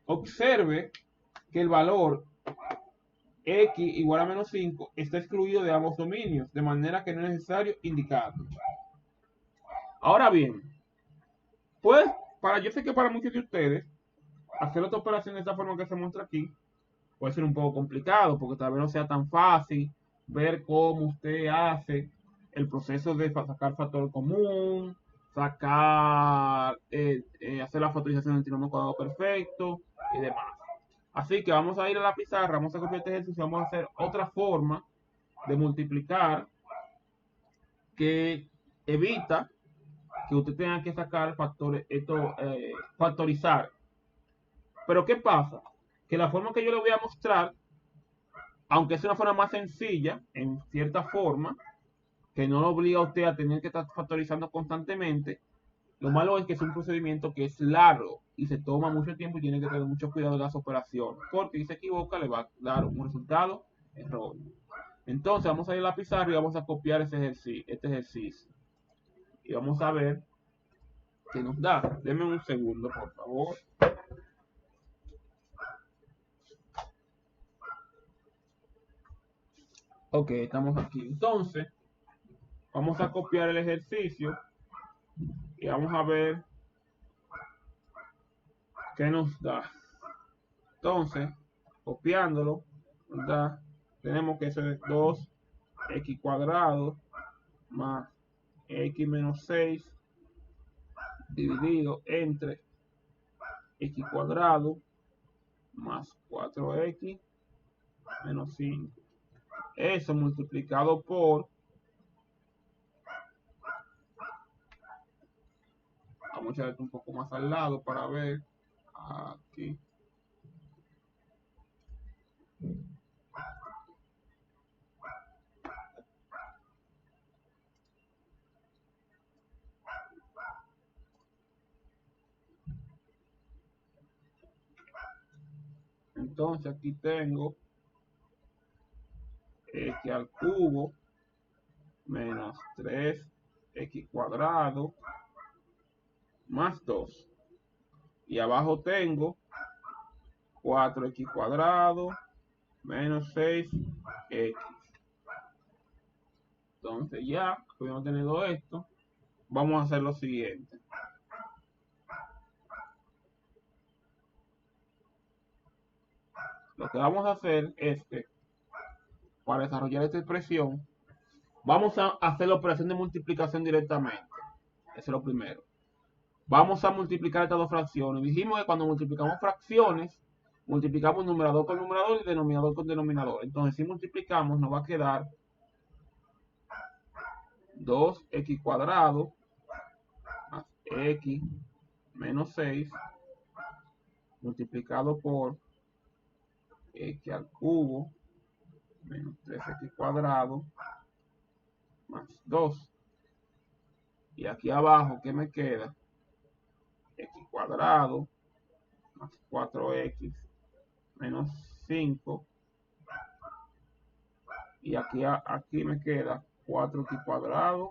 Observe que el valor x igual a menos 5 está excluido de ambos dominios, de manera que no es necesario indicarlo. Ahora bien, pues, yo sé que para muchos de ustedes, hacer otra operación de esta forma que se muestra aquí, puede ser un poco complicado, porque tal vez no sea tan fácil ver cómo usted hace el proceso de sacar factor común, hacer la factorización del trinomio cuadrado perfecto y demás. Así que vamos a ir a la pizarra, vamos a copiar este ejercicio, vamos a hacer otra forma de multiplicar que evita que usted tenga que sacar factores, factorizar. Pero ¿qué pasa? Que la forma que yo le voy a mostrar, aunque es una forma más sencilla, en cierta forma, que no lo obliga a usted a tener que estar factorizando constantemente, lo malo es que es un procedimiento que es largo y se toma mucho tiempo y tiene que tener mucho cuidado de las operaciones, porque si se equivoca le va a dar un resultado erróneo. Entonces vamos a ir a la pizarra y vamos a copiar este ejercicio. Y vamos a ver qué nos da. Denme un segundo, por favor. Ok, estamos aquí. Entonces, vamos a copiar el ejercicio y vamos a ver qué nos da. Entonces, copiándolo, nos da, tenemos que eso es 2x cuadrado más x menos 6 dividido entre x cuadrado más 4x menos 5. Eso multiplicado por, vamos a echar esto un poco más al lado para ver aquí. Entonces aquí tengo x al cubo menos 3x cuadrado más 2. Y abajo tengo 4x cuadrado menos 6x. Entonces ya, habiendo tenido esto, vamos a hacer lo siguiente. Lo que vamos a hacer es que, para desarrollar esta expresión, vamos a hacer la operación de multiplicación directamente. Eso es lo primero. Vamos a multiplicar estas dos fracciones. Dijimos que cuando multiplicamos fracciones, multiplicamos numerador con numerador y denominador con denominador. Entonces, si multiplicamos, nos va a quedar 2x cuadrado más x menos 6 multiplicado por x al cubo menos 3x cuadrado más 2. Y aquí abajo, ¿qué me queda? X cuadrado más 4x menos 5. Y aquí me queda 4x cuadrado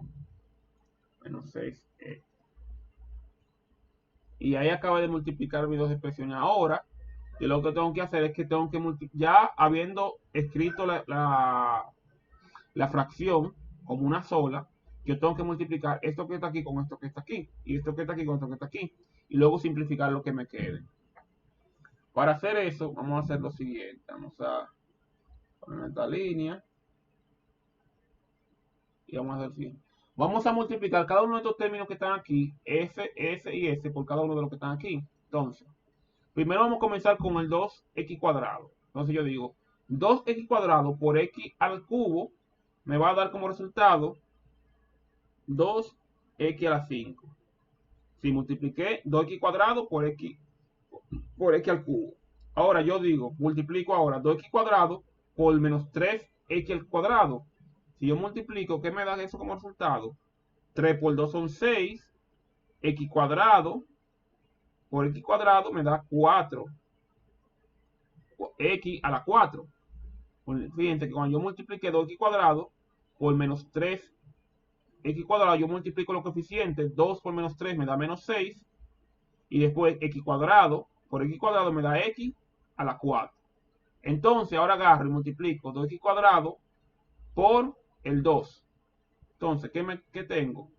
menos 6x. Y ahí acabo de multiplicar mis dos expresiones. Ahora, yo lo que tengo que hacer es que tengo que multiplicar, ya habiendo escrito la fracción como una sola, yo tengo que multiplicar esto que está aquí con esto que está aquí, y esto que está aquí con esto que está aquí, y luego simplificar lo que me quede. Para hacer eso, vamos a hacer lo siguiente. Vamos a poner esta línea y vamos a hacer así. Vamos a multiplicar cada uno de estos términos que están aquí, S, S y S, por cada uno de los que están aquí. Entonces, primero vamos a comenzar con el 2x cuadrado. Entonces yo digo, 2x cuadrado por x al cubo me va a dar como resultado 2x a la 5. Si multipliqué 2x cuadrado por x al cubo. Ahora yo digo, multiplico ahora 2x cuadrado por menos 3x al cuadrado. Si yo multiplico, ¿qué me da eso como resultado? 3 por 2 son 6. X cuadrado por x cuadrado me da 4. X a la 4. Fíjense que cuando yo multiplique 2x cuadrado por menos 3x cuadrado, yo multiplico los coeficientes. 2 por menos 3 me da menos 6. Y después x cuadrado por x cuadrado me da x a la 4. Entonces ahora agarro y multiplico 2x cuadrado por el 2. Entonces, ¿qué tengo?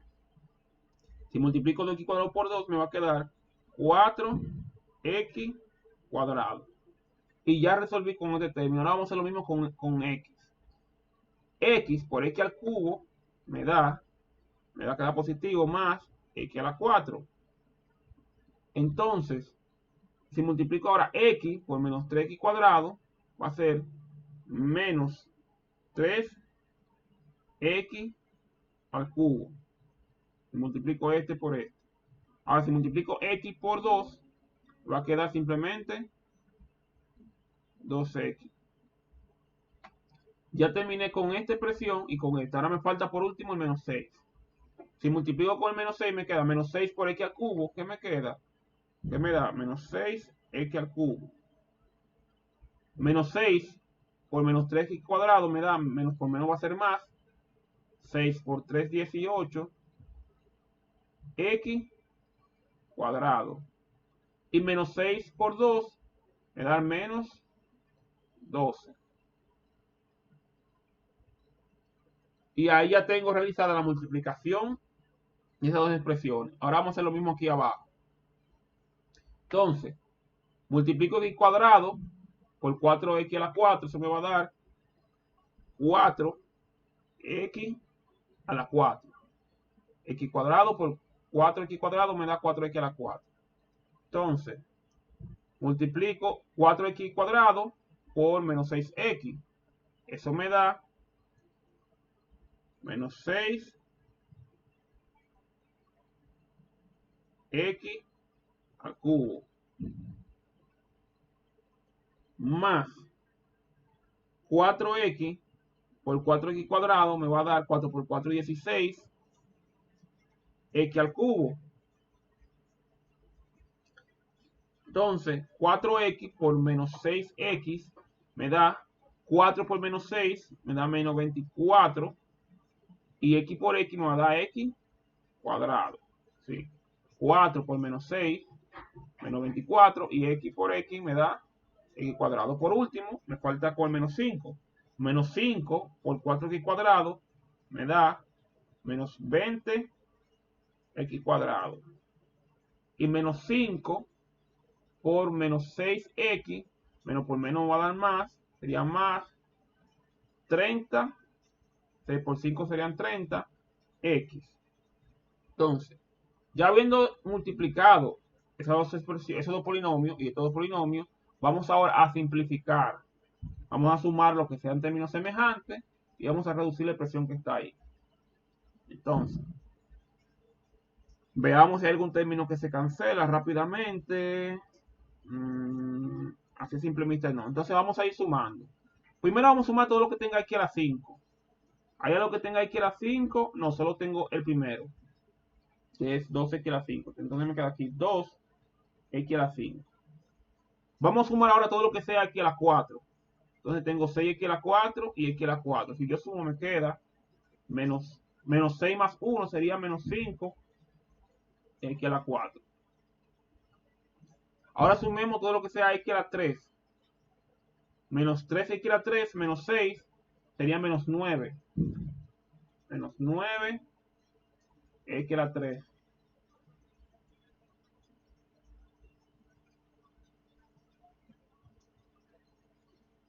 Si multiplico 2x cuadrado por 2 me va a quedar 4x cuadrado. Y ya resolví con este término. Ahora vamos a hacer lo mismo con x. X por x al cubo me da que da positivo más x a la 4. Entonces, si multiplico ahora x por menos 3x cuadrado, va a ser menos 3x al cubo. Si multiplico este por este. Ahora, si multiplico x por 2, va a quedar simplemente 2x. Ya terminé con esta expresión y con esta. Ahora me falta por último el menos 6. Si multiplico con el menos 6 me queda menos 6 por x al cubo. ¿Qué me queda? ¿Qué me da? Menos 6x al cubo. Menos 6 por menos 3x cuadrado me da, menos por menos va a ser más. 6 por 3, 18. X cuadrado. Y menos 6 por 2 me da menos 12. Y ahí ya tengo realizada la multiplicación de esas dos expresiones. Ahora vamos a hacer lo mismo aquí abajo. Entonces, multiplico x cuadrado por 4x a la 4. Eso me va a dar 4x a la 4. X cuadrado por 4x cuadrado me da 4x a la 4. Entonces, multiplico 4x cuadrado por menos 6x. Eso me da menos 6x al cubo más 4x por 4x cuadrado me va a dar 4 por 4, 16 x al cubo. Entonces, 4x por menos 6x me da 4 por menos 6 me da menos 24. Y x por x me va a dar x cuadrado. ¿Sí? 4 por menos 6 menos 24. Y x por x me da x cuadrado. Por último, me falta con el menos 5. Menos 5 por 4x cuadrado me da menos 20 x cuadrado. Y menos 5 por menos 6x, menos por menos va a dar más, sería más 30, 6 por 5 serían 30, x. Entonces, ya habiendo multiplicado esos dos polinomios y estos dos polinomios, vamos ahora a simplificar. Vamos a sumar lo que sean términos semejantes y vamos a reducir la expresión que está ahí. Entonces, veamos si hay algún término que se cancela rápidamente. Así simplemente no. Entonces vamos a ir sumando. Primero vamos a sumar todo lo que tenga aquí a la 5. Hay algo que tenga aquí a la 5, no, solo tengo el primero, que es 2x a la 5. Entonces me queda aquí 2x a la 5. Vamos a sumar ahora todo lo que sea aquí a la 4. Entonces tengo 6x a la 4 y x a la 4. Si yo sumo me queda menos 6 más 1 sería menos 5 x a la 4. Ahora sumemos todo lo que sea x a la 3. Menos 3x a la 3 menos 6 sería menos 9. Menos 9 x a la 3.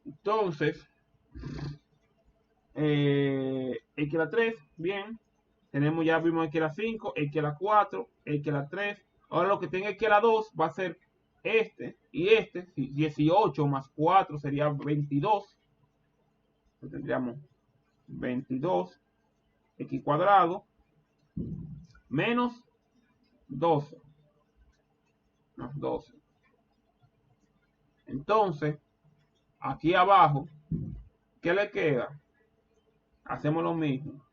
Entonces, x a la 3, bien. Tenemos ya vimos x a la 5, x a la 4, x a la 3. Ahora lo que tenga x a la 2 va a ser este y este. 18 más 4 sería 22. Entonces tendríamos 22 x cuadrado menos 12. Más 12. Entonces, aquí abajo, ¿qué le queda? Hacemos lo mismo.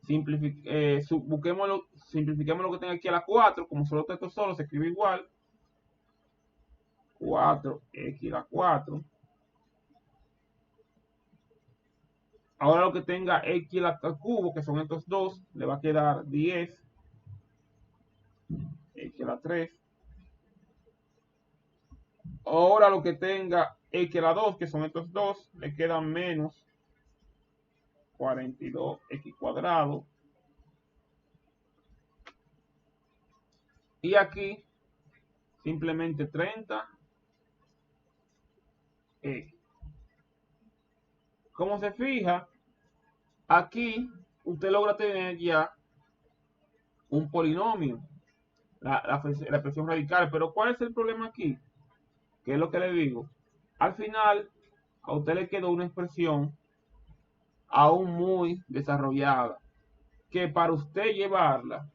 Simplifiquemos lo que tenga aquí a la 4. Como solo texto solo, se escribe igual. 4x a la 4. Ahora lo que tenga x al cubo, que son estos dos, le va a quedar 10 x a la 3. Ahora lo que tenga x a la 2, que son estos dos, le quedan menos 42x cuadrado. Y aquí simplemente 30x. Como se fija, aquí usted logra tener ya un polinomio, la expresión radical. Pero ¿cuál es el problema aquí? ¿Qué es lo que le digo? Al final, a usted le quedó una expresión aún muy desarrollada, que para usted llevarla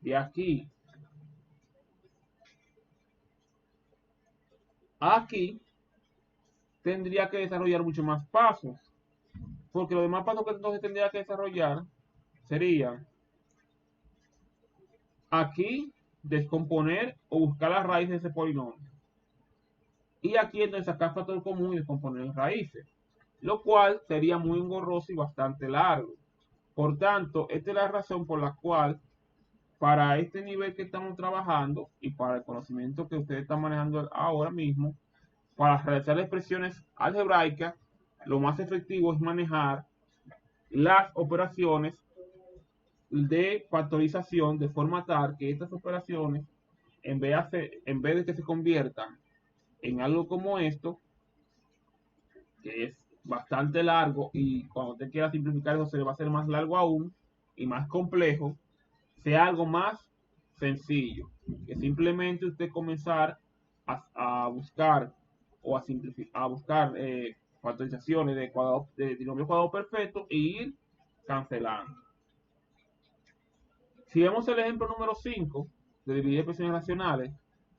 de aquí a aquí, tendría que desarrollar muchos más pasos, porque los demás pasos que entonces tendría que desarrollar serían aquí descomponer o buscar las raíces de ese polinomio. Y aquí entonces sacar factor común y descomponer las raíces, lo cual sería muy engorroso y bastante largo. Por tanto, esta es la razón por la cual para este nivel que estamos trabajando y para el conocimiento que ustedes están manejando ahora mismo, para realizar expresiones algebraicas, lo más efectivo es manejar las operaciones de factorización de forma tal que estas operaciones, en vez de que se conviertan en algo como esto, que es bastante largo y cuando usted quiera simplificar eso se le va a hacer más largo aún y más complejo, sea algo más sencillo, que simplemente usted comenzar a buscar o a buscar factorizaciones de trinomio cuadrado perfecto e ir cancelando. Si vemos el ejemplo número 5 de dividir expresiones racionales,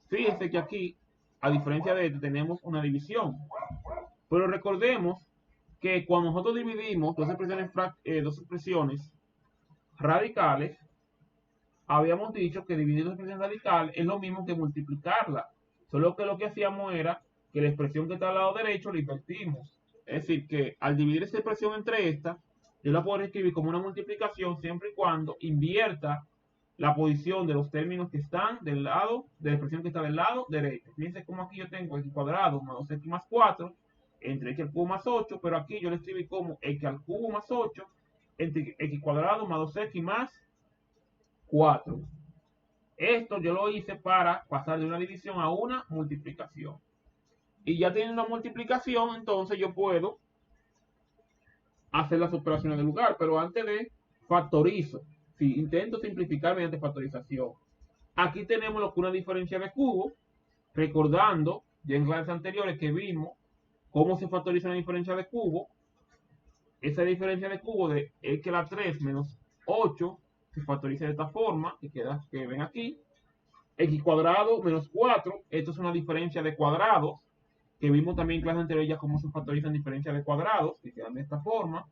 fíjense que aquí, a diferencia de este, tenemos una división. Pero recordemos que cuando nosotros dividimos dos expresiones radicales, habíamos dicho que dividir dos expresiones radicales es lo mismo que multiplicarla. Solo que lo que hacíamos era que la expresión que está al lado derecho la invertimos. Es decir, que al dividir esta expresión entre estas, yo la puedo escribir como una multiplicación siempre y cuando invierta la posición de los términos que están del lado, de la expresión que está del lado derecho. Fíjense como aquí yo tengo x cuadrado más 2x más 4, entre x al cubo más 8, pero aquí yo lo escribí como x al cubo más 8, entre x cuadrado más 2x más 4. Esto yo lo hice para pasar de una división a una multiplicación. Y ya teniendo una multiplicación, entonces yo puedo hacer las operaciones de lugar, pero antes de factorizo. Si intento simplificar mediante factorización. Aquí tenemos lo que una diferencia de cubo, recordando ya en clases anteriores que vimos cómo se factoriza una diferencia de cubo. Esa diferencia de cubo de x a la 3 menos 8 se factoriza de esta forma, que ven aquí. X cuadrado menos 4, esto es una diferencia de cuadrados. que vimos también en clase anterior ya cómo se factorizan diferencias de cuadrados, que quedan de esta forma.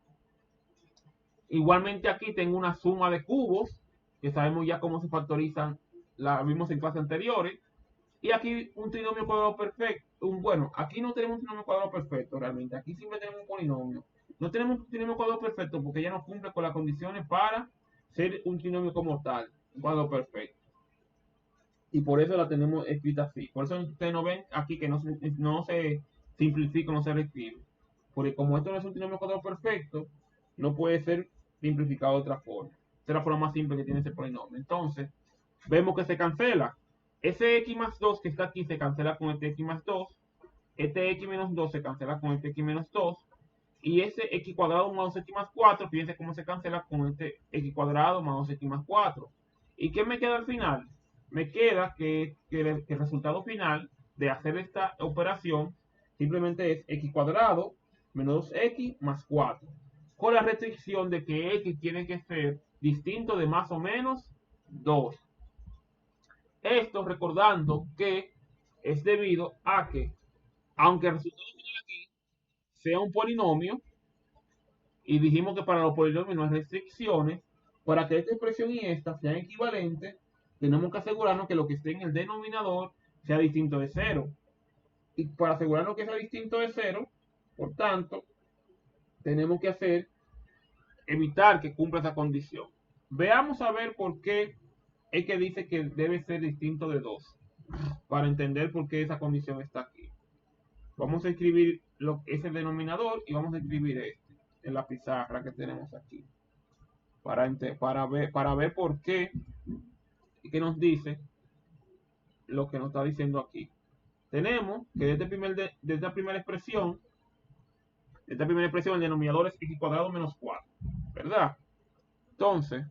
Igualmente aquí tengo una suma de cubos, que sabemos ya cómo se factorizan, la vimos en clases anteriores. Y aquí un trinomio cuadrado perfecto. Bueno, aquí no tenemos un trinomio cuadrado perfecto realmente. Aquí siempre tenemos un polinomio. No tenemos un trinomio cuadrado perfecto porque ya no cumple con las condiciones para ser un trinomio como tal, un cuadrado perfecto. Y por eso la tenemos escrita así. Por eso ustedes no ven aquí que no se simplifica, no se reescribe. Porque como esto no es un trinomio cuadrado perfecto, no puede ser simplificado de otra forma. Esta es la forma más simple que tiene ese polinomio. Entonces, vemos que se cancela. Ese x más 2 que está aquí se cancela con este x más 2. Este x menos 2 se cancela con este x menos 2. Y ese x cuadrado más 2x más 4, fíjense cómo se cancela con este x cuadrado más 2x más 4. ¿Y qué me queda al final? Me queda que el resultado final de hacer esta operación simplemente es x cuadrado menos 2x más 4. Con la restricción de que x tiene que ser distinto de más o menos 2. Esto recordando que es debido a que, aunque el resultado final aquí sea un polinomio, y dijimos que para los polinomios no hay restricciones, para que esta expresión y esta sean equivalentes, tenemos que asegurarnos que lo que esté en el denominador sea distinto de cero. Y para asegurarnos que sea distinto de cero, por tanto, tenemos que evitar que cumpla esa condición. Veamos a ver por qué es que dice que debe ser distinto de 2, para entender por qué esa condición está aquí. Vamos a escribir ese denominador y vamos a escribir este en la pizarra que tenemos aquí. Para ver por qué y qué nos dice lo que nos está diciendo aquí. Tenemos que de esta primera expresión el denominador es x cuadrado menos 4, ¿verdad? Entonces,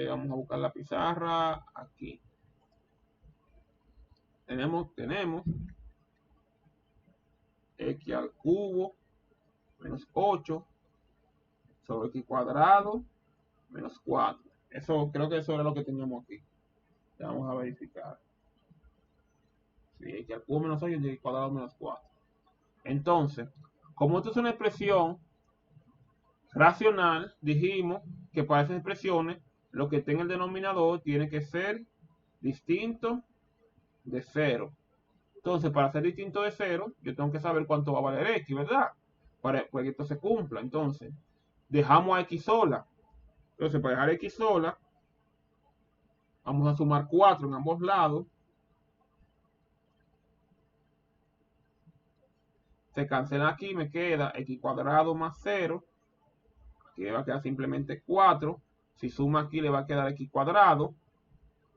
vamos a buscar la pizarra aquí. Tenemos x al cubo menos 8 sobre x cuadrado menos 4. Eso, creo que eso era lo que teníamos aquí. Ya vamos a verificar. Sí, x al cubo menos 8 y x cuadrado menos 4. Entonces, como esto es una expresión racional, dijimos que para esas expresiones lo que tenga el denominador tiene que ser distinto de 0. Entonces, para ser distinto de 0, yo tengo que saber cuánto va a valer x, ¿verdad? Para que esto se cumpla. Entonces, dejamos a x sola. Entonces, para dejar x sola, vamos a sumar 4 en ambos lados. Se cancela aquí, me queda x cuadrado más 0. Aquí le va a quedar simplemente 4. Si suma aquí, le va a quedar x cuadrado.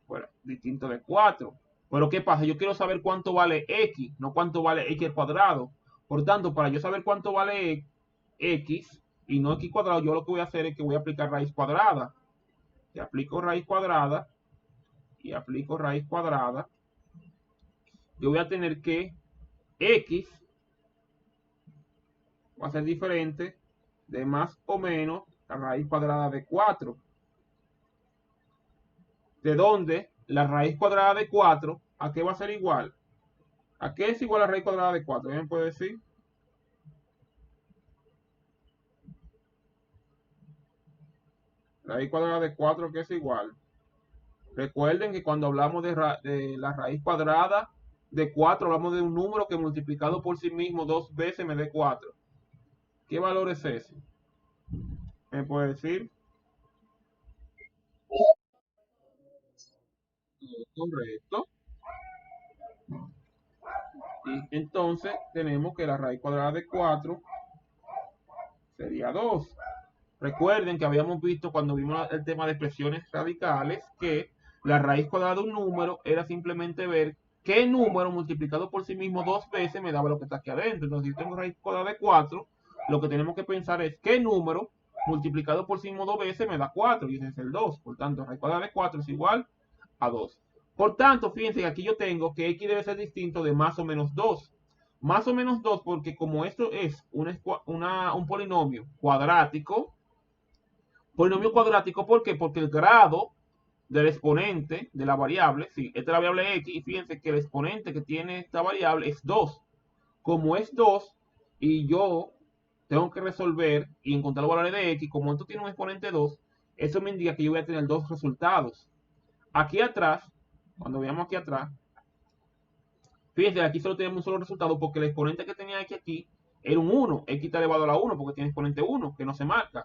Bueno, distinto de 4. Pero ¿qué pasa? Yo quiero saber cuánto vale x, no cuánto vale x al cuadrado. Por tanto, para yo saber cuánto vale x y no x cuadrado, yo lo que voy a hacer es que voy a aplicar raíz cuadrada. Y aplico raíz cuadrada y aplico raíz cuadrada. Yo voy a tener que x va a ser diferente de más o menos la raíz cuadrada de 4. De donde la raíz cuadrada de 4, ¿a qué va a ser igual? ¿A qué es igual la raíz cuadrada de 4? ¿Alguien puede decir? Raíz cuadrada de 4 que es igual. Recuerden que cuando hablamos de la raíz cuadrada de 4, hablamos de un número que multiplicado por sí mismo 2 veces me dé 4. ¿Qué valor es ese? ¿Me puede decir? Correcto. Y entonces tenemos que la raíz cuadrada de 4 sería 2. Recuerden que habíamos visto cuando vimos el tema de expresiones radicales que la raíz cuadrada de un número era simplemente ver qué número multiplicado por sí mismo 2 veces me daba lo que está aquí adentro. Entonces, si yo tengo raíz cuadrada de 4, lo que tenemos que pensar es qué número multiplicado por sí mismo 2 veces me da 4, y ese es el 2. Por tanto, raíz cuadrada de 4 es igual a 2. Por tanto, fíjense que aquí yo tengo que x debe ser distinto de más o menos 2. Más o menos 2 porque como esto es un polinomio cuadrático, ¿por qué? Porque el grado del exponente de la variable. Sí, esta es la variable x y fíjense que el exponente que tiene esta variable es 2. Como es 2 y yo tengo que resolver y encontrar los valores de x, como esto tiene un exponente 2, eso me indica que yo voy a tener dos resultados. Aquí atrás, cuando veamos aquí atrás, fíjense, aquí solo tenemos un solo resultado porque el exponente que tenía x aquí era un 1. X está elevado a la 1 porque tiene exponente 1, que no se marca.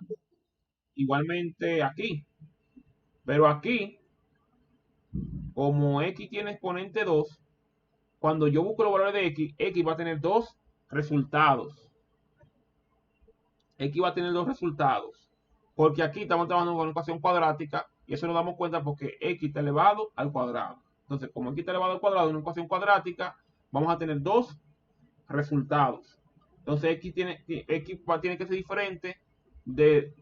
Igualmente aquí. Pero aquí, como x tiene exponente 2, cuando yo busco los valores de x va a tener dos resultados. X va a tener dos resultados. Porque aquí estamos trabajando con una ecuación cuadrática y eso nos damos cuenta porque x está elevado al cuadrado. Entonces, como x está elevado al cuadrado en una ecuación cuadrática, vamos a tener dos resultados. Entonces, x tiene que ser diferente de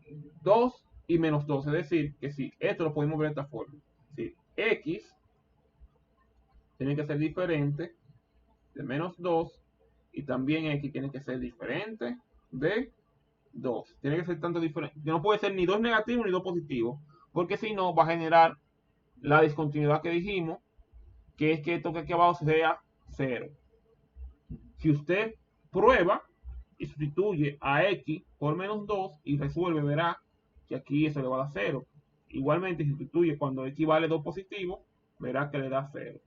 2 y menos 2. Es decir, que si esto lo podemos ver de esta forma. Si x tiene que ser diferente de menos 2 y también x tiene que ser diferente de 2. Tiene que ser tanto diferente. No puede ser ni 2 negativos ni 2 positivos. Porque si no, va a generar la discontinuidad que dijimos, que es que esto que aquí abajo sea 0. Si usted prueba y sustituye a x por menos 2 y resuelve, verá que aquí eso le va a dar 0. Igualmente, si sustituye cuando x vale 2 positivo, verá que le da 0.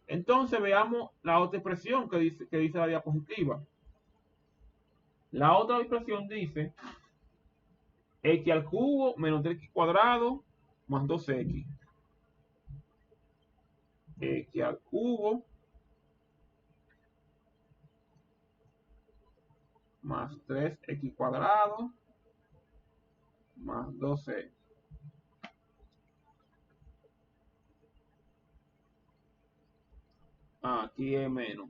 Entonces veamos la otra expresión que dice la diapositiva. La otra expresión dice x al cubo menos 3x cuadrado más 2x. X al cubo más 3x cuadrado más 2x. Aquí es menos.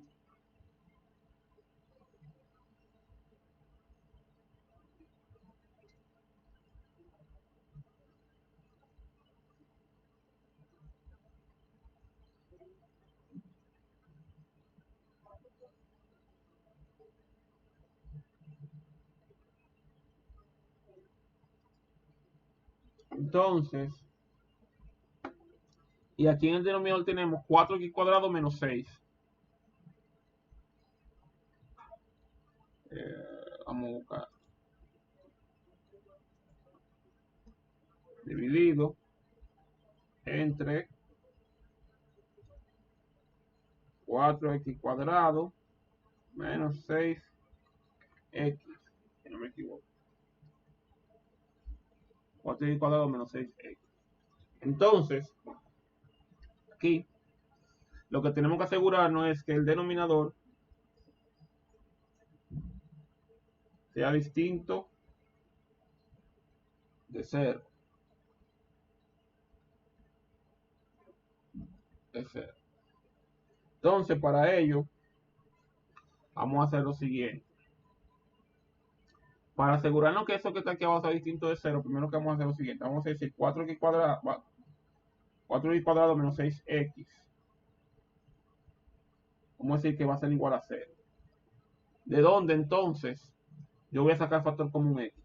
Entonces, y aquí en el denominador tenemos 4x cuadrado menos 6. Vamos a buscar. Dividido entre 4x cuadrado menos 6x. Si no me equivoco. 4x cuadrado menos 6x. Entonces, aquí lo que tenemos que asegurarnos es que el denominador sea distinto de 0. De 0. Entonces, para ello, vamos a hacer lo siguiente. Para asegurarnos que eso que está aquí abajo sea distinto de 0, primero que vamos a hacer lo siguiente. Vamos a decir 4x cuadrado, 4x cuadrado menos 6x. Vamos a decir que va a ser igual a 0. ¿De dónde entonces yo voy a sacar factor común x?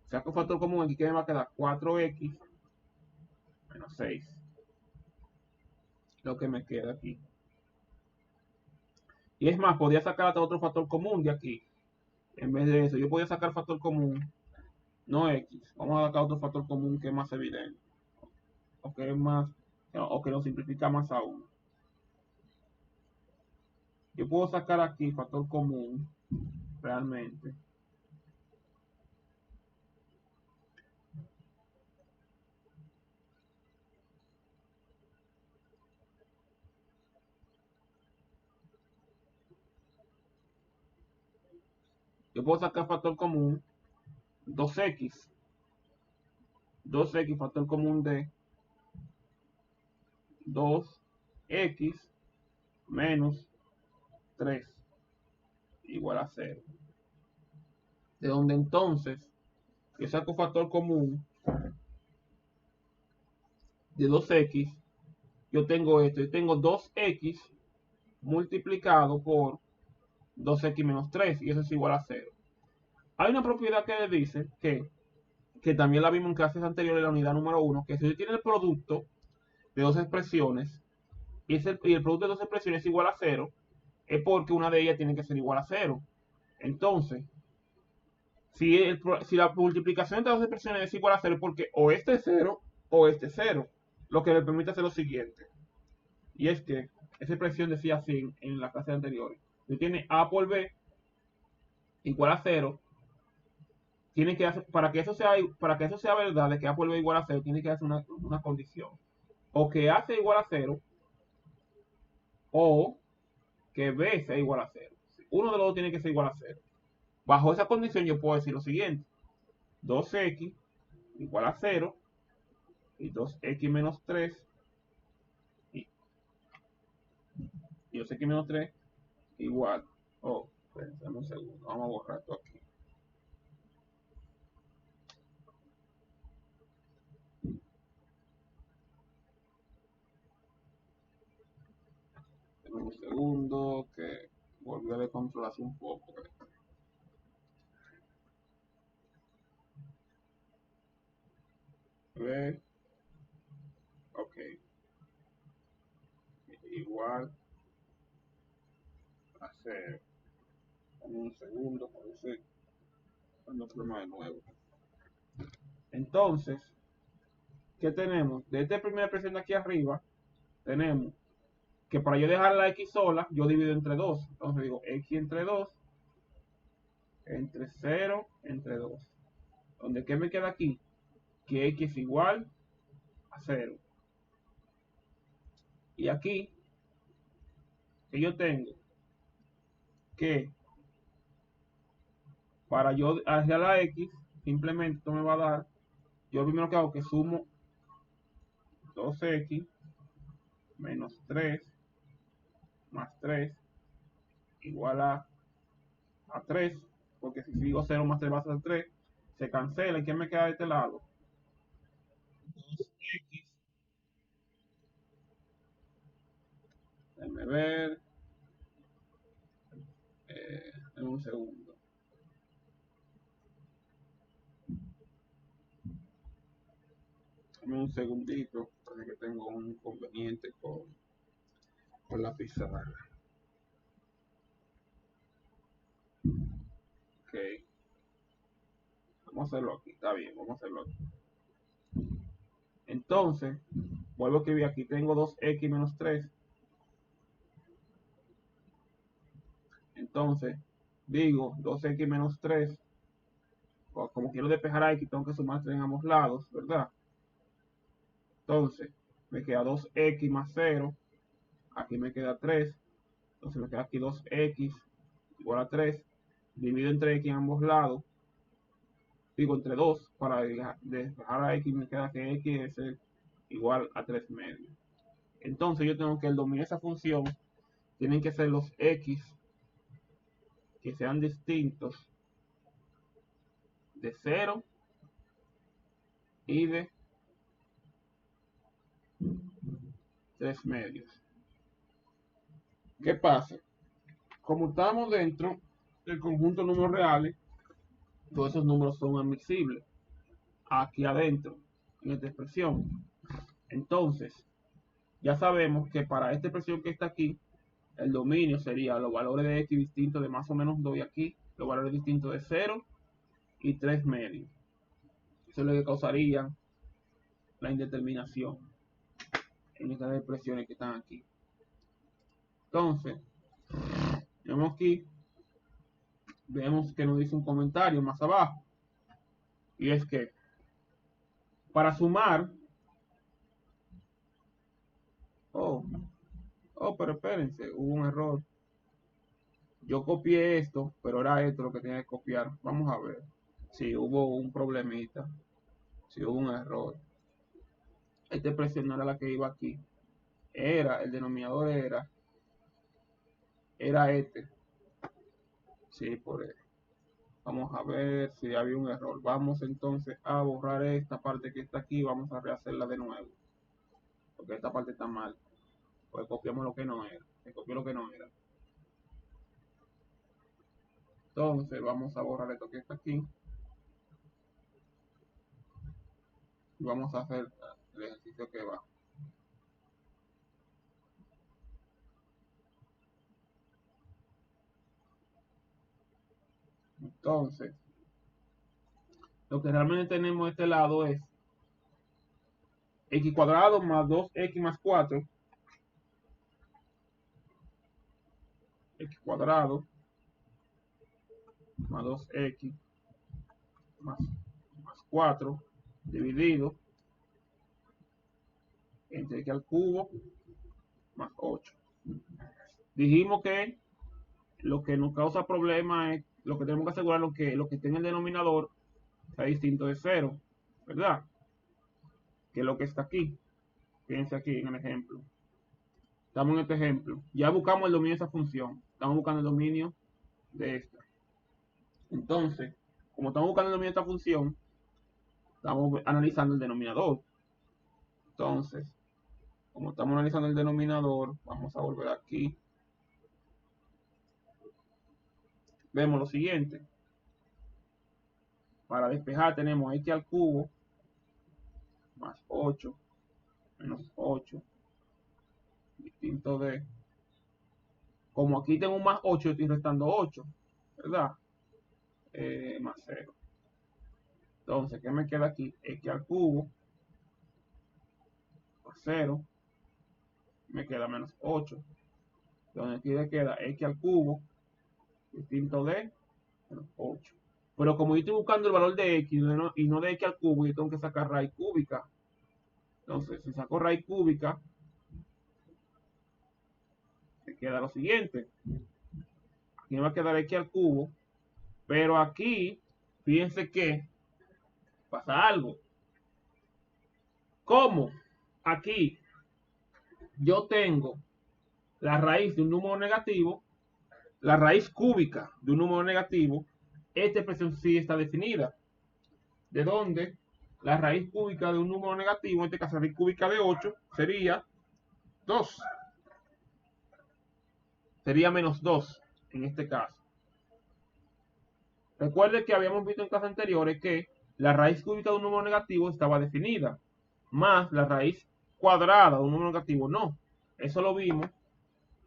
Saco factor común x, que me va a quedar 4x menos 6. Lo que me queda aquí. Y es más, podría sacar hasta otro factor común de aquí. En vez de eso, yo podría sacar factor común, no x. Vamos a sacar otro factor común que es más evidente. O que es más, o que lo simplifica más aún. Yo puedo sacar aquí factor común, realmente. Yo puedo sacar factor común 2x. 2x factor común de 2x menos 3 igual a 0. De donde entonces, que saco factor común de 2x, yo tengo esto. Yo tengo 2x multiplicado por 2x menos 3 y eso es igual a 0. Hay una propiedad que le dice que que también la vimos en clases anteriores en la unidad número 1, que si usted tiene el producto de dos expresiones y el producto de dos expresiones es igual a cero, es porque una de ellas tiene que ser igual a cero. Entonces, si la multiplicación entre dos expresiones es igual a cero, es porque o este es cero o este es cero, lo que me permite hacer lo siguiente. Y es que esa expresión decía así en la clase anterior. Si tiene A por B igual a cero, tiene que hacer, para que eso sea verdad, de que A por B igual a cero, tiene que hacer una condición. O que A sea igual a cero, o que B sea igual a cero. Uno de los dos tiene que ser igual a cero. Bajo esa condición yo puedo decir lo siguiente. 2x igual a cero y 2x menos 3 y 2x menos 3 igual. Oh, dame un segundo. Vamos a borrar esto aquí. Dame un segundo que volveré a controlarse un poco. B, ok, igual a 0. Dame un segundo, parece dando problema de nuevo. Entonces, ¿qué tenemos? De esta primera expresión de aquí arriba, tenemos que para yo dejar la x sola, yo divido entre 2. Entonces digo x entre 2, entre 0, entre 2. Donde ¿qué me queda aquí? Que x es igual a 0. Y aquí, que yo tengo que para yo hacia la x, simplemente esto me va a dar, yo primero que hago que sumo 2x menos 3 más 3 igual a 3, porque si sigo 0 más 3 va a ser 3, se cancela. ¿Y qué me queda de este lado? 2x, déjenme ver, en un segundo. Dame un segundito, parece que tengo un inconveniente con la pizarra. Ok, vamos a hacerlo aquí, está bien, vamos a hacerlo aquí. Entonces, vuelvo a escribir aquí, tengo 2x menos 3. Entonces, digo 2x menos 3, como quiero despejar a x, tengo que sumar 3 en ambos lados, ¿verdad? Entonces, me queda 2x más 0, aquí me queda 3, entonces me queda aquí 2x igual a 3, divido entre x en ambos lados, digo entre 2, para despejar a x me queda que x es igual a 3 medios. Entonces yo tengo que el dominio de esa función tienen que ser los x que sean distintos de 0 y de 3 medios. ¿Qué pasa? Como estamos dentro del conjunto de números reales, todos esos números son admisibles aquí adentro, en esta expresión. Entonces, ya sabemos que para esta expresión que está aquí, el dominio sería los valores de x distintos de más o menos 2 y aquí, los valores distintos de 0 y 3 medios. Eso es lo que causaría la indeterminación en estas expresiones que están aquí. Entonces, vemos aquí, vemos que nos dice un comentario más abajo. Y es que para sumar, oh, pero espérense, hubo un error. Yo copié esto, pero era esto lo que tenía que copiar. Vamos a ver si hubo un problemita, si hubo un error. Esta expresión no era la que iba aquí. El denominador era este. Sí, por eso. Vamos a ver si había un error. Vamos entonces a borrar esta parte que está aquí. Vamos a rehacerla de nuevo. Porque esta parte está mal. Pues copiamos lo que no era. Se copió lo que no era. Entonces vamos a borrar esto que está aquí. y vamos a hacer el ejercicio que va. Entonces, lo que realmente tenemos de este lado es x cuadrado más 2x más 4, x cuadrado más 2x más 4 dividido entre x al cubo más 8. Dijimos que lo que nos causa problema es lo que tenemos que asegurar lo que esté en el denominador sea distinto de 0, ¿verdad? Que es lo que está aquí. Fíjense aquí en el ejemplo. Estamos en este ejemplo. Ya buscamos el dominio de esa función. Estamos buscando el dominio de esta. Entonces, como estamos buscando el dominio de esta función, estamos analizando el denominador. Entonces, como estamos analizando el denominador, vamos a volver aquí. Vemos lo siguiente. Para despejar tenemos x al cubo más 8 menos 8 distinto de... Como aquí tengo un más 8, estoy restando 8, ¿verdad? Más 0. Entonces, ¿qué me queda aquí? X al cubo más 0 me queda menos 8. Entonces aquí me queda x al cubo distinto de menos 8. Pero como yo estoy buscando el valor de x y no de x al cubo, yo tengo que sacar raíz cúbica. Entonces, si saco raíz cúbica, me queda lo siguiente. Aquí me va a quedar x al cubo, pero aquí, fíjense que pasa algo. Como aquí yo tengo la raíz de un número negativo, la raíz cúbica de un número negativo, esta expresión sí está definida. De donde la raíz cúbica de un número negativo, en este caso la raíz cúbica de 8, sería 2. Sería menos 2 en este caso. Recuerde que habíamos visto en clases anteriores que la raíz cúbica de un número negativo estaba definida, más la raíz cuadrada de un número negativo no. Eso lo vimos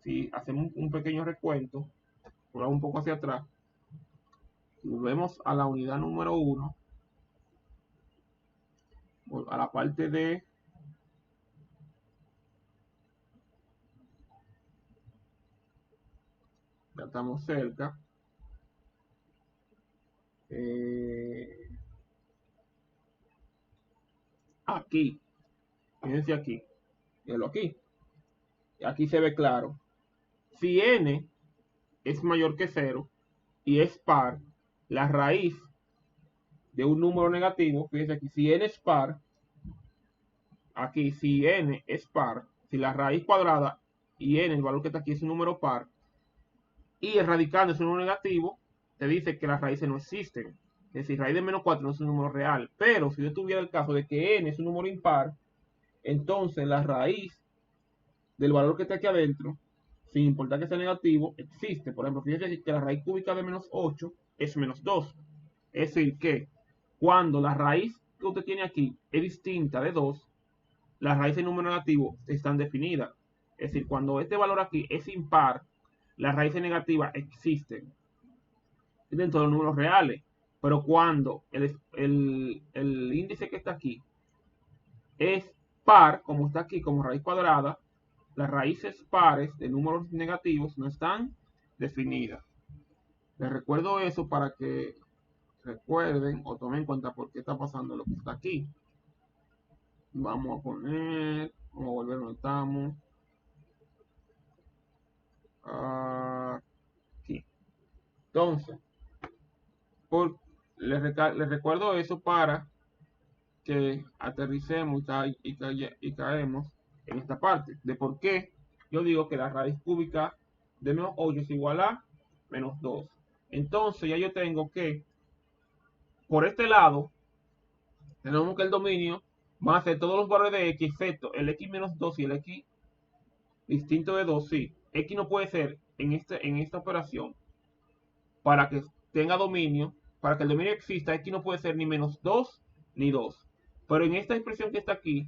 si hacemos un pequeño recuento, por un poco hacia atrás. Si volvemos a la unidad número 1, a la parte de ya estamos cerca. Aquí, fíjense aquí, véalo aquí. Aquí se ve claro. Si n es mayor que 0 y es par, la raíz de un número negativo, fíjense aquí, si n es par, aquí si n es par, si la raíz cuadrada y n, el valor que está aquí, es un número par, y el radicando es un número negativo, te dice que las raíces no existen. Es decir, raíz de menos 4 no es un número real. Pero si yo tuviera el caso de que n es un número impar, entonces la raíz del valor que está aquí adentro, sin importar que sea negativo, existe. Por ejemplo, fíjense que la raíz cúbica de menos 8 es menos 2. Es decir, que cuando la raíz que usted tiene aquí es distinta de 2, las raíces de número negativo están definidas. Es decir, cuando este valor aquí es impar, las raíces negativas existen dentro de los números reales. Pero cuando el índice que está aquí es par, como está aquí como raíz cuadrada, las raíces pares de números negativos no están definidas. Les recuerdo eso para que recuerden o tomen en cuenta por qué está pasando lo que está aquí. Vamos a poner, vamos a volver donde estamos. Aquí. Entonces, les recuerdo eso para que aterricemos y caemos en esta parte de por qué yo digo que la raíz cúbica de menos 8 es igual a menos 2. Entonces ya yo tengo que por este lado tenemos que el dominio va a ser todos los valores de x excepto el x menos 2 y el x distinto de 2. Sí, x no puede ser en esta operación para que el dominio exista, x no puede ser ni menos 2 ni 2. Pero en esta expresión que está aquí,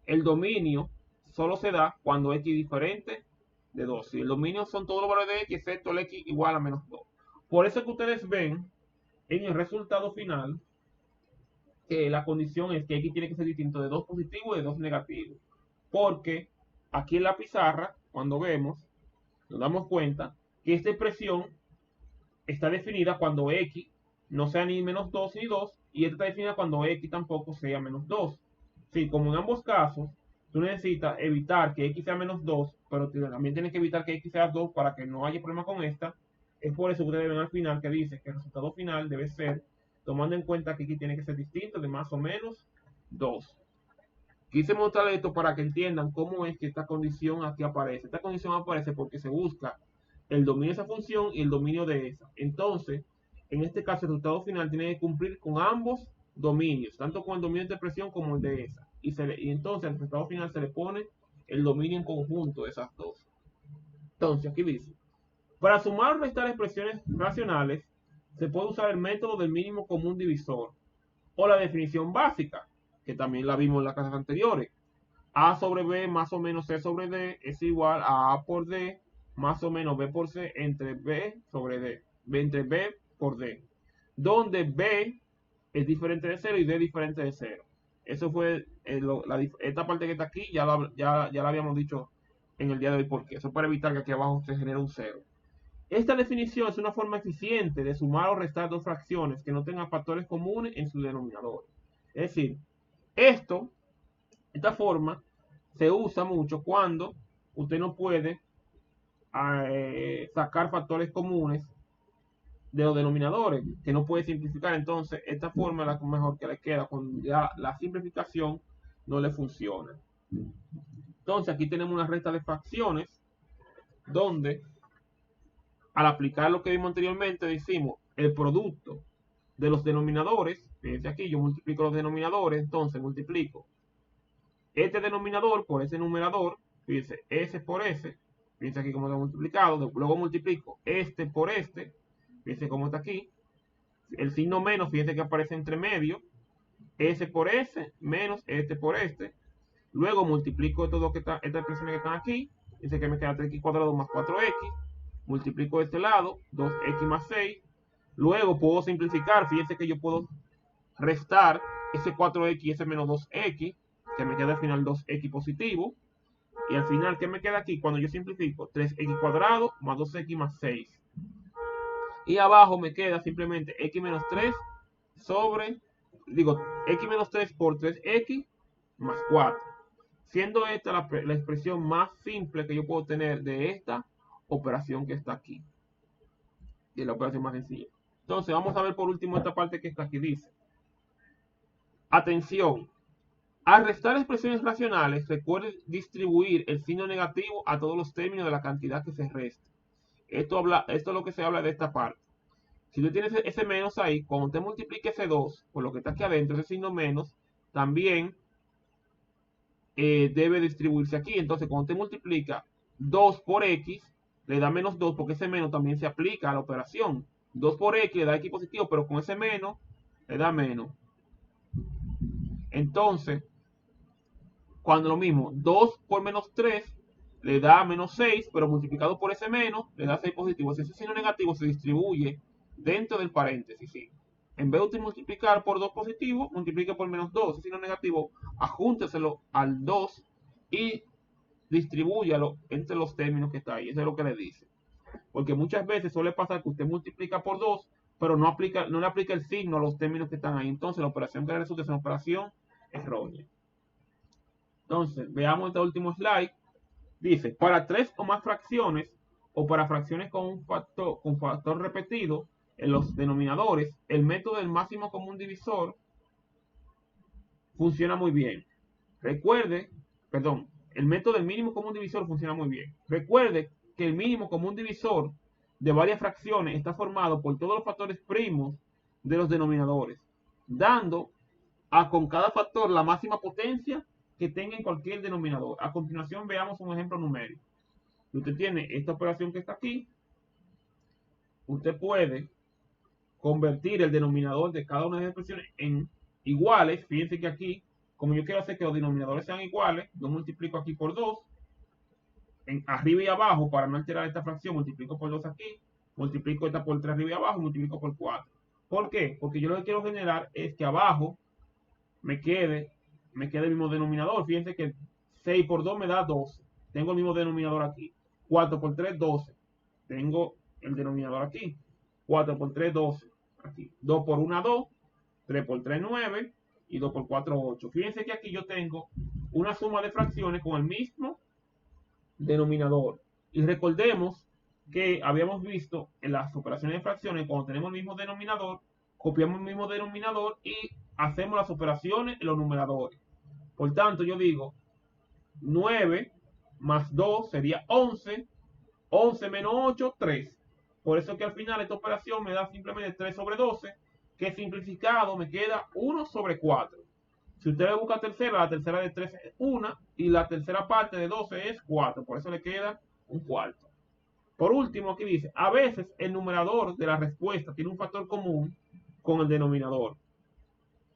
el dominio solo se da cuando x diferente de 2. Si el dominio son todos los valores de x, excepto el x igual a menos 2. Por eso que ustedes ven en el resultado final que la condición es que x tiene que ser distinto de 2 positivos y de 2 negativos. Porque aquí en la pizarra, cuando vemos, nos damos cuenta que esta expresión está definida cuando x no sea ni menos 2 ni 2, y esta está definida cuando x tampoco sea menos 2. Sí, como en ambos casos, tú necesitas evitar que x sea menos 2, pero también tienes que evitar que x sea 2 para que no haya problema con esta. Es por eso que ustedes ven al final que dice que el resultado final debe ser, tomando en cuenta que x tiene que ser distinto de más o menos 2. Quise mostrar esto para que entiendan cómo es que esta condición aquí aparece. Esta condición aparece porque se busca el dominio de esa función y el dominio de esa. Entonces, en este caso, el resultado final tiene que cumplir con ambos dominios, tanto con el dominio de expresión como el de esa. Y entonces al resultado final se le pone el dominio en conjunto de esas dos. Entonces, aquí dice, para sumar o restar expresiones racionales, se puede usar el método del mínimo común divisor o la definición básica, que también la vimos en las clases anteriores. A sobre B más o menos C sobre D es igual a A por D más o menos B por C entre B sobre D, entre B por D, donde B es diferente de 0 y D es diferente de 0. Eso fue esta parte que está aquí, ya la habíamos dicho en el día de hoy, porque eso para evitar que aquí abajo se genere un 0. Esta definición es una forma eficiente de sumar o restar dos fracciones que no tengan factores comunes en su denominador. Es decir, esta forma se usa mucho cuando usted no puede sacar factores comunes de los denominadores, que no puede simplificar. Entonces, esta forma es la mejor que le queda cuando ya la simplificación no le funciona. Entonces, aquí tenemos una resta de fracciones donde, al aplicar lo que vimos anteriormente, decimos el producto de los denominadores. Fíjense aquí, yo multiplico los denominadores, entonces multiplico este denominador por ese numerador, fíjense, S por S, fíjense aquí cómo está multiplicado, luego multiplico este por este, fíjense cómo está aquí, el signo menos, fíjense que aparece entre medio, S por S menos este por este, luego multiplico estas expresiones que están aquí, fíjense que me queda 3x cuadrado más 4x, multiplico este lado, 2x más 6, luego puedo simplificar, fíjense que yo puedo restar ese 4x y ese menos 2x, que me queda al final 2x positivo, y al final, ¿qué me queda aquí? Cuando yo simplifico, 3x cuadrado más 2x más 6. Y abajo me queda simplemente x menos 3 sobre, x menos 3 por 3x más 4. Siendo esta la expresión más simple que yo puedo tener de esta operación que está aquí. Y la operación más sencilla. Entonces, vamos a ver por último esta parte que está aquí. Dice, atención, al restar expresiones racionales, recuerde distribuir el signo negativo a todos los términos de la cantidad que se resta. Esto es lo que se habla de esta parte. Si tú tienes ese menos ahí, cuando usted multiplique ese 2 por lo que está aquí adentro, ese signo menos, también debe distribuirse aquí. Entonces, cuando usted multiplica 2 por x, le da menos 2 porque ese menos también se aplica a la operación. 2 por x le da x positivo, pero con ese menos le da menos. Entonces, cuando lo mismo, 2 por menos 3 le da menos 6, pero multiplicado por ese menos le da 6 positivo. Si ese signo negativo se distribuye dentro del paréntesis, ¿sí? En vez de multiplicar por 2 positivo, multiplica por menos 2. Ese signo negativo, ajúnteselo al 2 y distribúyalo entre los términos que está ahí. Eso es lo que le dice. Porque muchas veces suele pasar que usted multiplica por 2, pero no le aplica el signo a los términos que están ahí. Entonces la operación que le resulta es una operación errónea. Entonces, veamos este último slide. Dice, para 3 o más fracciones o para fracciones con un factor repetido en los denominadores, el método del máximo común divisor funciona muy bien. El método del mínimo común divisor funciona muy bien. Recuerde que el mínimo común divisor de varias fracciones está formado por todos los factores primos de los denominadores, dando con cada factor la máxima potencia que tenga en cualquier denominador. A continuación veamos un ejemplo numérico. Usted tiene esta operación que está aquí. Usted puede convertir el denominador de cada una de las expresiones en iguales, fíjense que aquí, como yo quiero hacer que los denominadores sean iguales, yo multiplico aquí por 2, arriba y abajo, para no alterar esta fracción, multiplico por 2 aquí, multiplico esta por 3 arriba y abajo, multiplico por 4. ¿Por qué? Porque yo lo que quiero generar es que abajo me quede, me quede el mismo denominador. Fíjense que 6 por 2 me da 12. Tengo el mismo denominador aquí. 4 por 3, 12. Tengo el denominador aquí. 4 por 3, 12. Aquí. 2 por 1, 2. 3 por 3, 9. Y 2 por 4, 8. Fíjense que aquí yo tengo una suma de fracciones con el mismo denominador. Y recordemos que habíamos visto en las operaciones de fracciones, cuando tenemos el mismo denominador, copiamos el mismo denominador y hacemos las operaciones en los numeradores. Por tanto, yo digo 9 más 2 sería 11, 11 menos 8, 3. Por eso que al final esta operación me da simplemente 3 sobre 12, que simplificado me queda 1 sobre 4. Si usted busca tercera, la tercera de 3 es 1 y la tercera parte de 12 es 4. Por eso le queda un cuarto. Por último, aquí dice, a veces el numerador de la respuesta tiene un factor común con el denominador.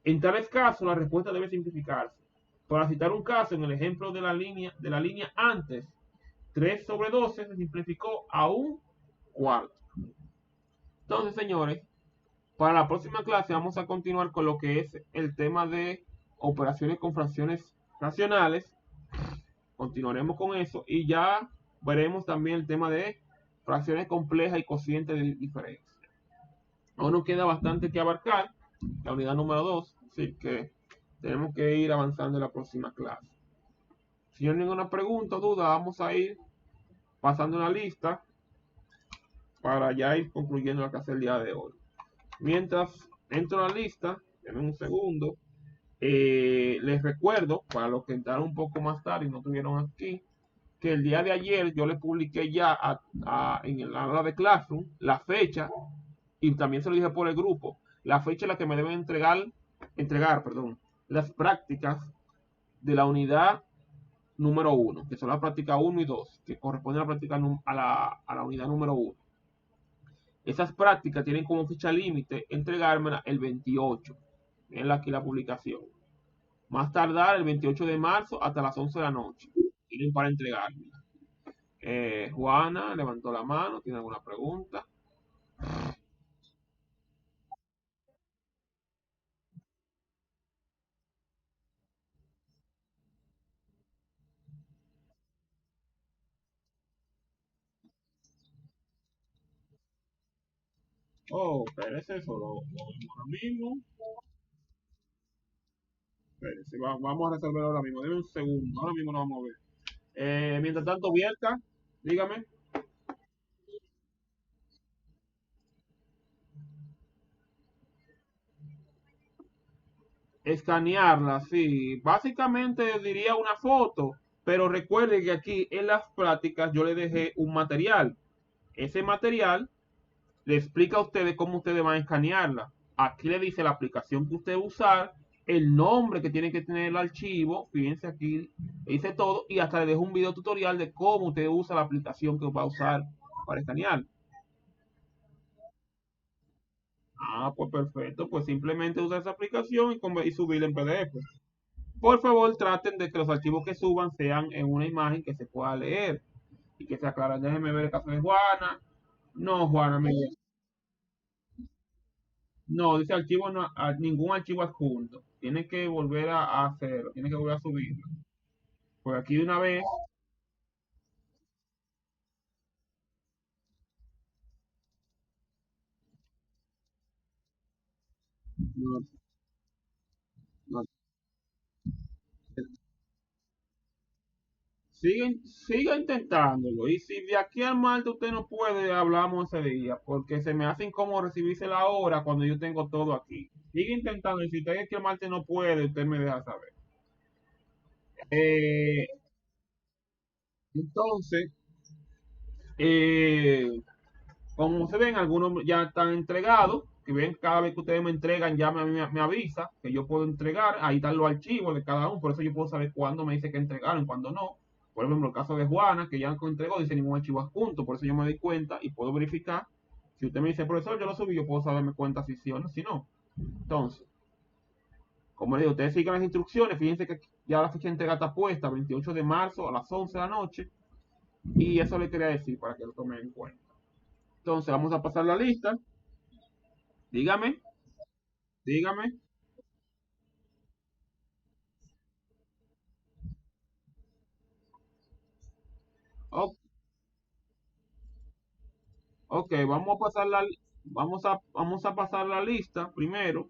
En tales casos, la respuesta debe simplificarse. Para citar un caso, en el ejemplo de la línea antes, 3 sobre 12 se simplificó a un cuarto. Entonces, señores, para la próxima clase vamos a continuar con lo que es el tema de operaciones con fracciones racionales. Continuaremos con eso y ya veremos también el tema de fracciones complejas y cocientes de diferencia. Aún nos queda bastante que abarcar, la unidad número 2, así que tenemos que ir avanzando en la próxima clase. Si no hay ninguna pregunta o duda, vamos a ir pasando una lista para ya ir concluyendo la clase del día de hoy. Mientras entro a la lista, en un segundo, les recuerdo, para los que entraron un poco más tarde y no estuvieron aquí, que el día de ayer yo le publiqué ya en la hora de Classroom la fecha y también se lo dije por el grupo, la fecha en la que me deben entregar, las prácticas de la unidad número 1, que son la práctica 1 y 2, que corresponden a la práctica a la unidad número 1. Esas prácticas tienen como fecha límite entregármela el 28. Miren aquí la publicación. Más tardar el 28 de marzo hasta las 11 de la noche. Tienen para entregarme. Juana levantó la mano. ¿Tiene alguna pregunta? Oh, espérese, eso lo vemos ahora mismo. Espérese, vamos a resolver ahora mismo. Deme un segundo. Ahora mismo lo vamos a ver. Mientras tanto, Bielka, dígame. Escanearla, sí. Básicamente diría una foto, pero recuerde que aquí en las prácticas yo le dejé un material. Ese material le explica a ustedes cómo ustedes van a escanearla. Aquí le dice la aplicación que usted va a usar, el nombre que tiene que tener el archivo, fíjense aquí, dice todo, y hasta le dejo un video tutorial de cómo usted usa la aplicación que va a usar para escanear. Ah, pues perfecto, pues simplemente usa esa aplicación y subirla en PDF. Por favor, traten de que los archivos que suban sean en una imagen que se pueda leer y que se aclaren. Déjenme ver el caso de Juana. No, Juana, no, dice archivo, no, ningún archivo adjunto. Tiene que volver a hacerlo, tiene que volver a subirlo. Pues aquí de una vez, no, no, siga intentándolo. Y si de aquí al martes usted no puede, hablamos ese día, porque se me hace incómodo recibirse la hora cuando yo tengo todo aquí. Siga intentando, y si usted de aquí al martes no puede, usted me deja saber. Eh, entonces, eh, como se ven, algunos ya están entregados. Que ven, cada vez que ustedes me entregan, ya me avisa que yo puedo entregar. Ahí están los archivos de cada uno. Por eso yo puedo saber cuándo me dice que entregaron y cuándo no. Por ejemplo, el caso de Juana, que ya entregó, dice ningún archivo adjunto. Por eso yo me doy cuenta y puedo verificar. Si usted me dice, profesor, yo lo subí, yo puedo saberme cuenta si sí o no, si no. Entonces, Como le digo, ustedes sigan las instrucciones. Fíjense que ya la fecha de entrega está puesta, 28 de marzo a las 11 de la noche. Y eso le quería decir para que lo tomen en cuenta. Entonces, vamos a pasar la lista. Dígame, dígame. O- ok, vamos a pasar la lista primero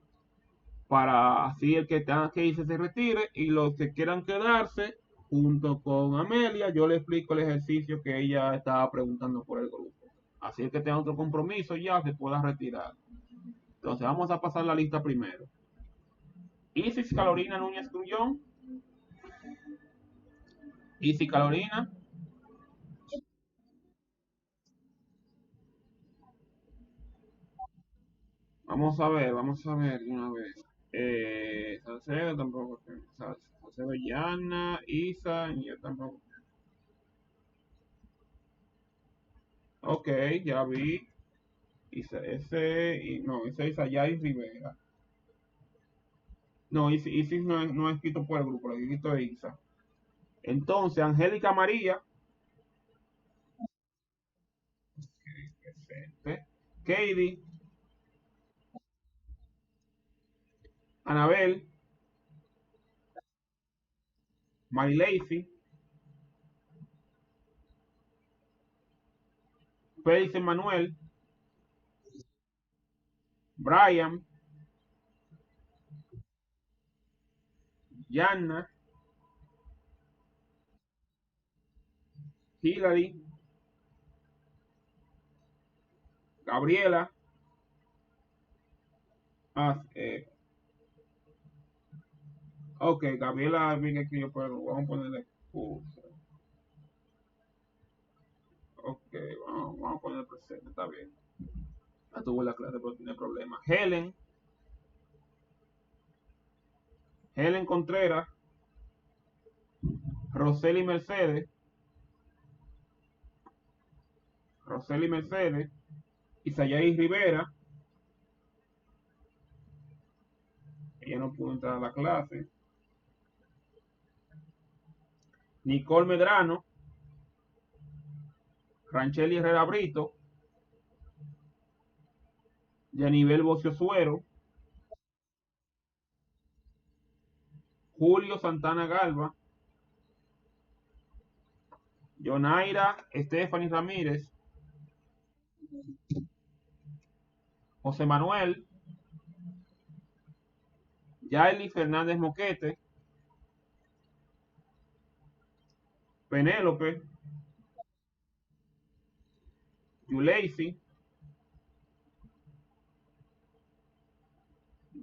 para así el que tenga que irse se retire y los que quieran quedarse junto con Amelia, yo le explico el ejercicio que ella estaba preguntando por el grupo. Así el que tenga otro compromiso ya se pueda retirar. Entonces vamos a pasar la lista primero. Isis Carolina Núñez Grullón, Isis Carolina, vamos a ver de una vez. Salcedo tampoco, Salcedo Yana, Isa, y yo tampoco. Ok, ya vi. Ese es Ayay Rivera. No, Isis no es escrito por el grupo, lo escrito es Isa. Entonces, Angélica María, presente. Katie, Anabel, Marileisi, Félix Emanuel, Brian, Yanna, Hillary, Gabriela, ah, eh, ok, Gabriela bien escrito, pero vamos a ponerle curso. Ok, vamos a poner presente, está bien. Ya tuvo la clase, pero tiene problemas. Helen Contreras, Roseli Mercedes, Roseli Mercedes, Isayay Rivera, ella no pudo entrar a la clase, Nicole Medrano, Rancheli Herrera Brito, Yanivel Bocio Suero, Julio Santana Galva, Yonaira Stephanie Ramírez, José Manuel, Yaeli Fernández Moquete, Penélope, Yuleisi,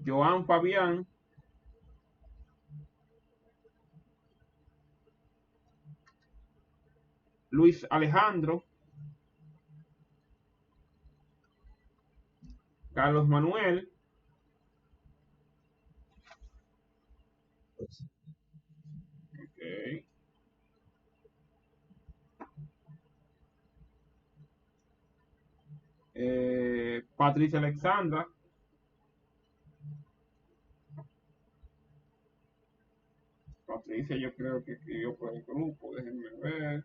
Joan Fabián, Luis Alejandro, Carlos Manuel, okay, Patricia Alexandra, Patricia yo creo que escribió por el grupo, déjenme ver,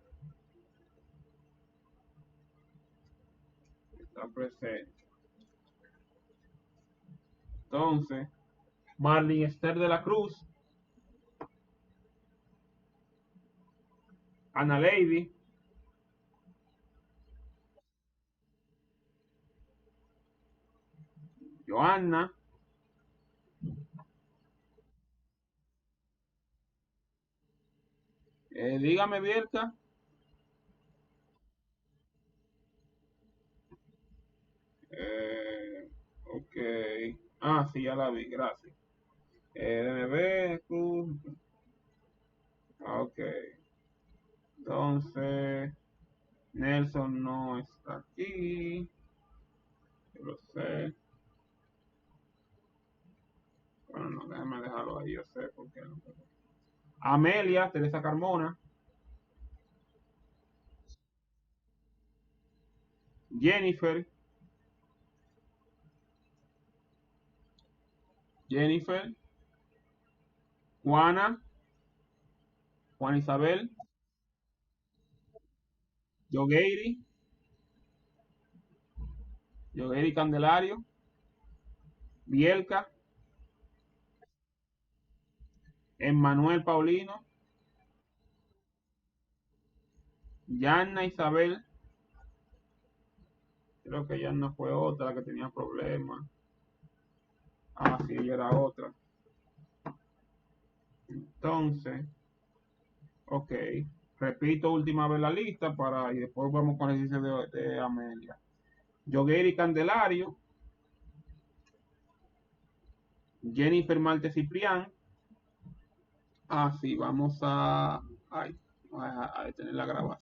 está presente. Entonces, Marlene Esther de la Cruz, Ana Lady, Joanna, dígame Bielka, ok, sí, ya la vi, gracias. Déjame ver, ok, entonces, Nelson no está aquí, yo lo sé. Bueno, no, déjame dejarlo ahí, yo sé por qué no. Amelia, Teresa Carmona, Jennifer, Jennifer, Juana, Juana Isabel, Yogueiri, Yogueiri Candelario, Bielka, Emmanuel Paulino, Yanna Isabel, creo que Yanna fue otra que tenía problemas. Ah, sí, ella era otra. Entonces, ok. Repito última vez la lista para y después vamos con el ejercicio de Amelia. Yogueri Candelario, Jennifer Marte Ciprián. Ah, sí, vamos a, ay, a detener la grabación.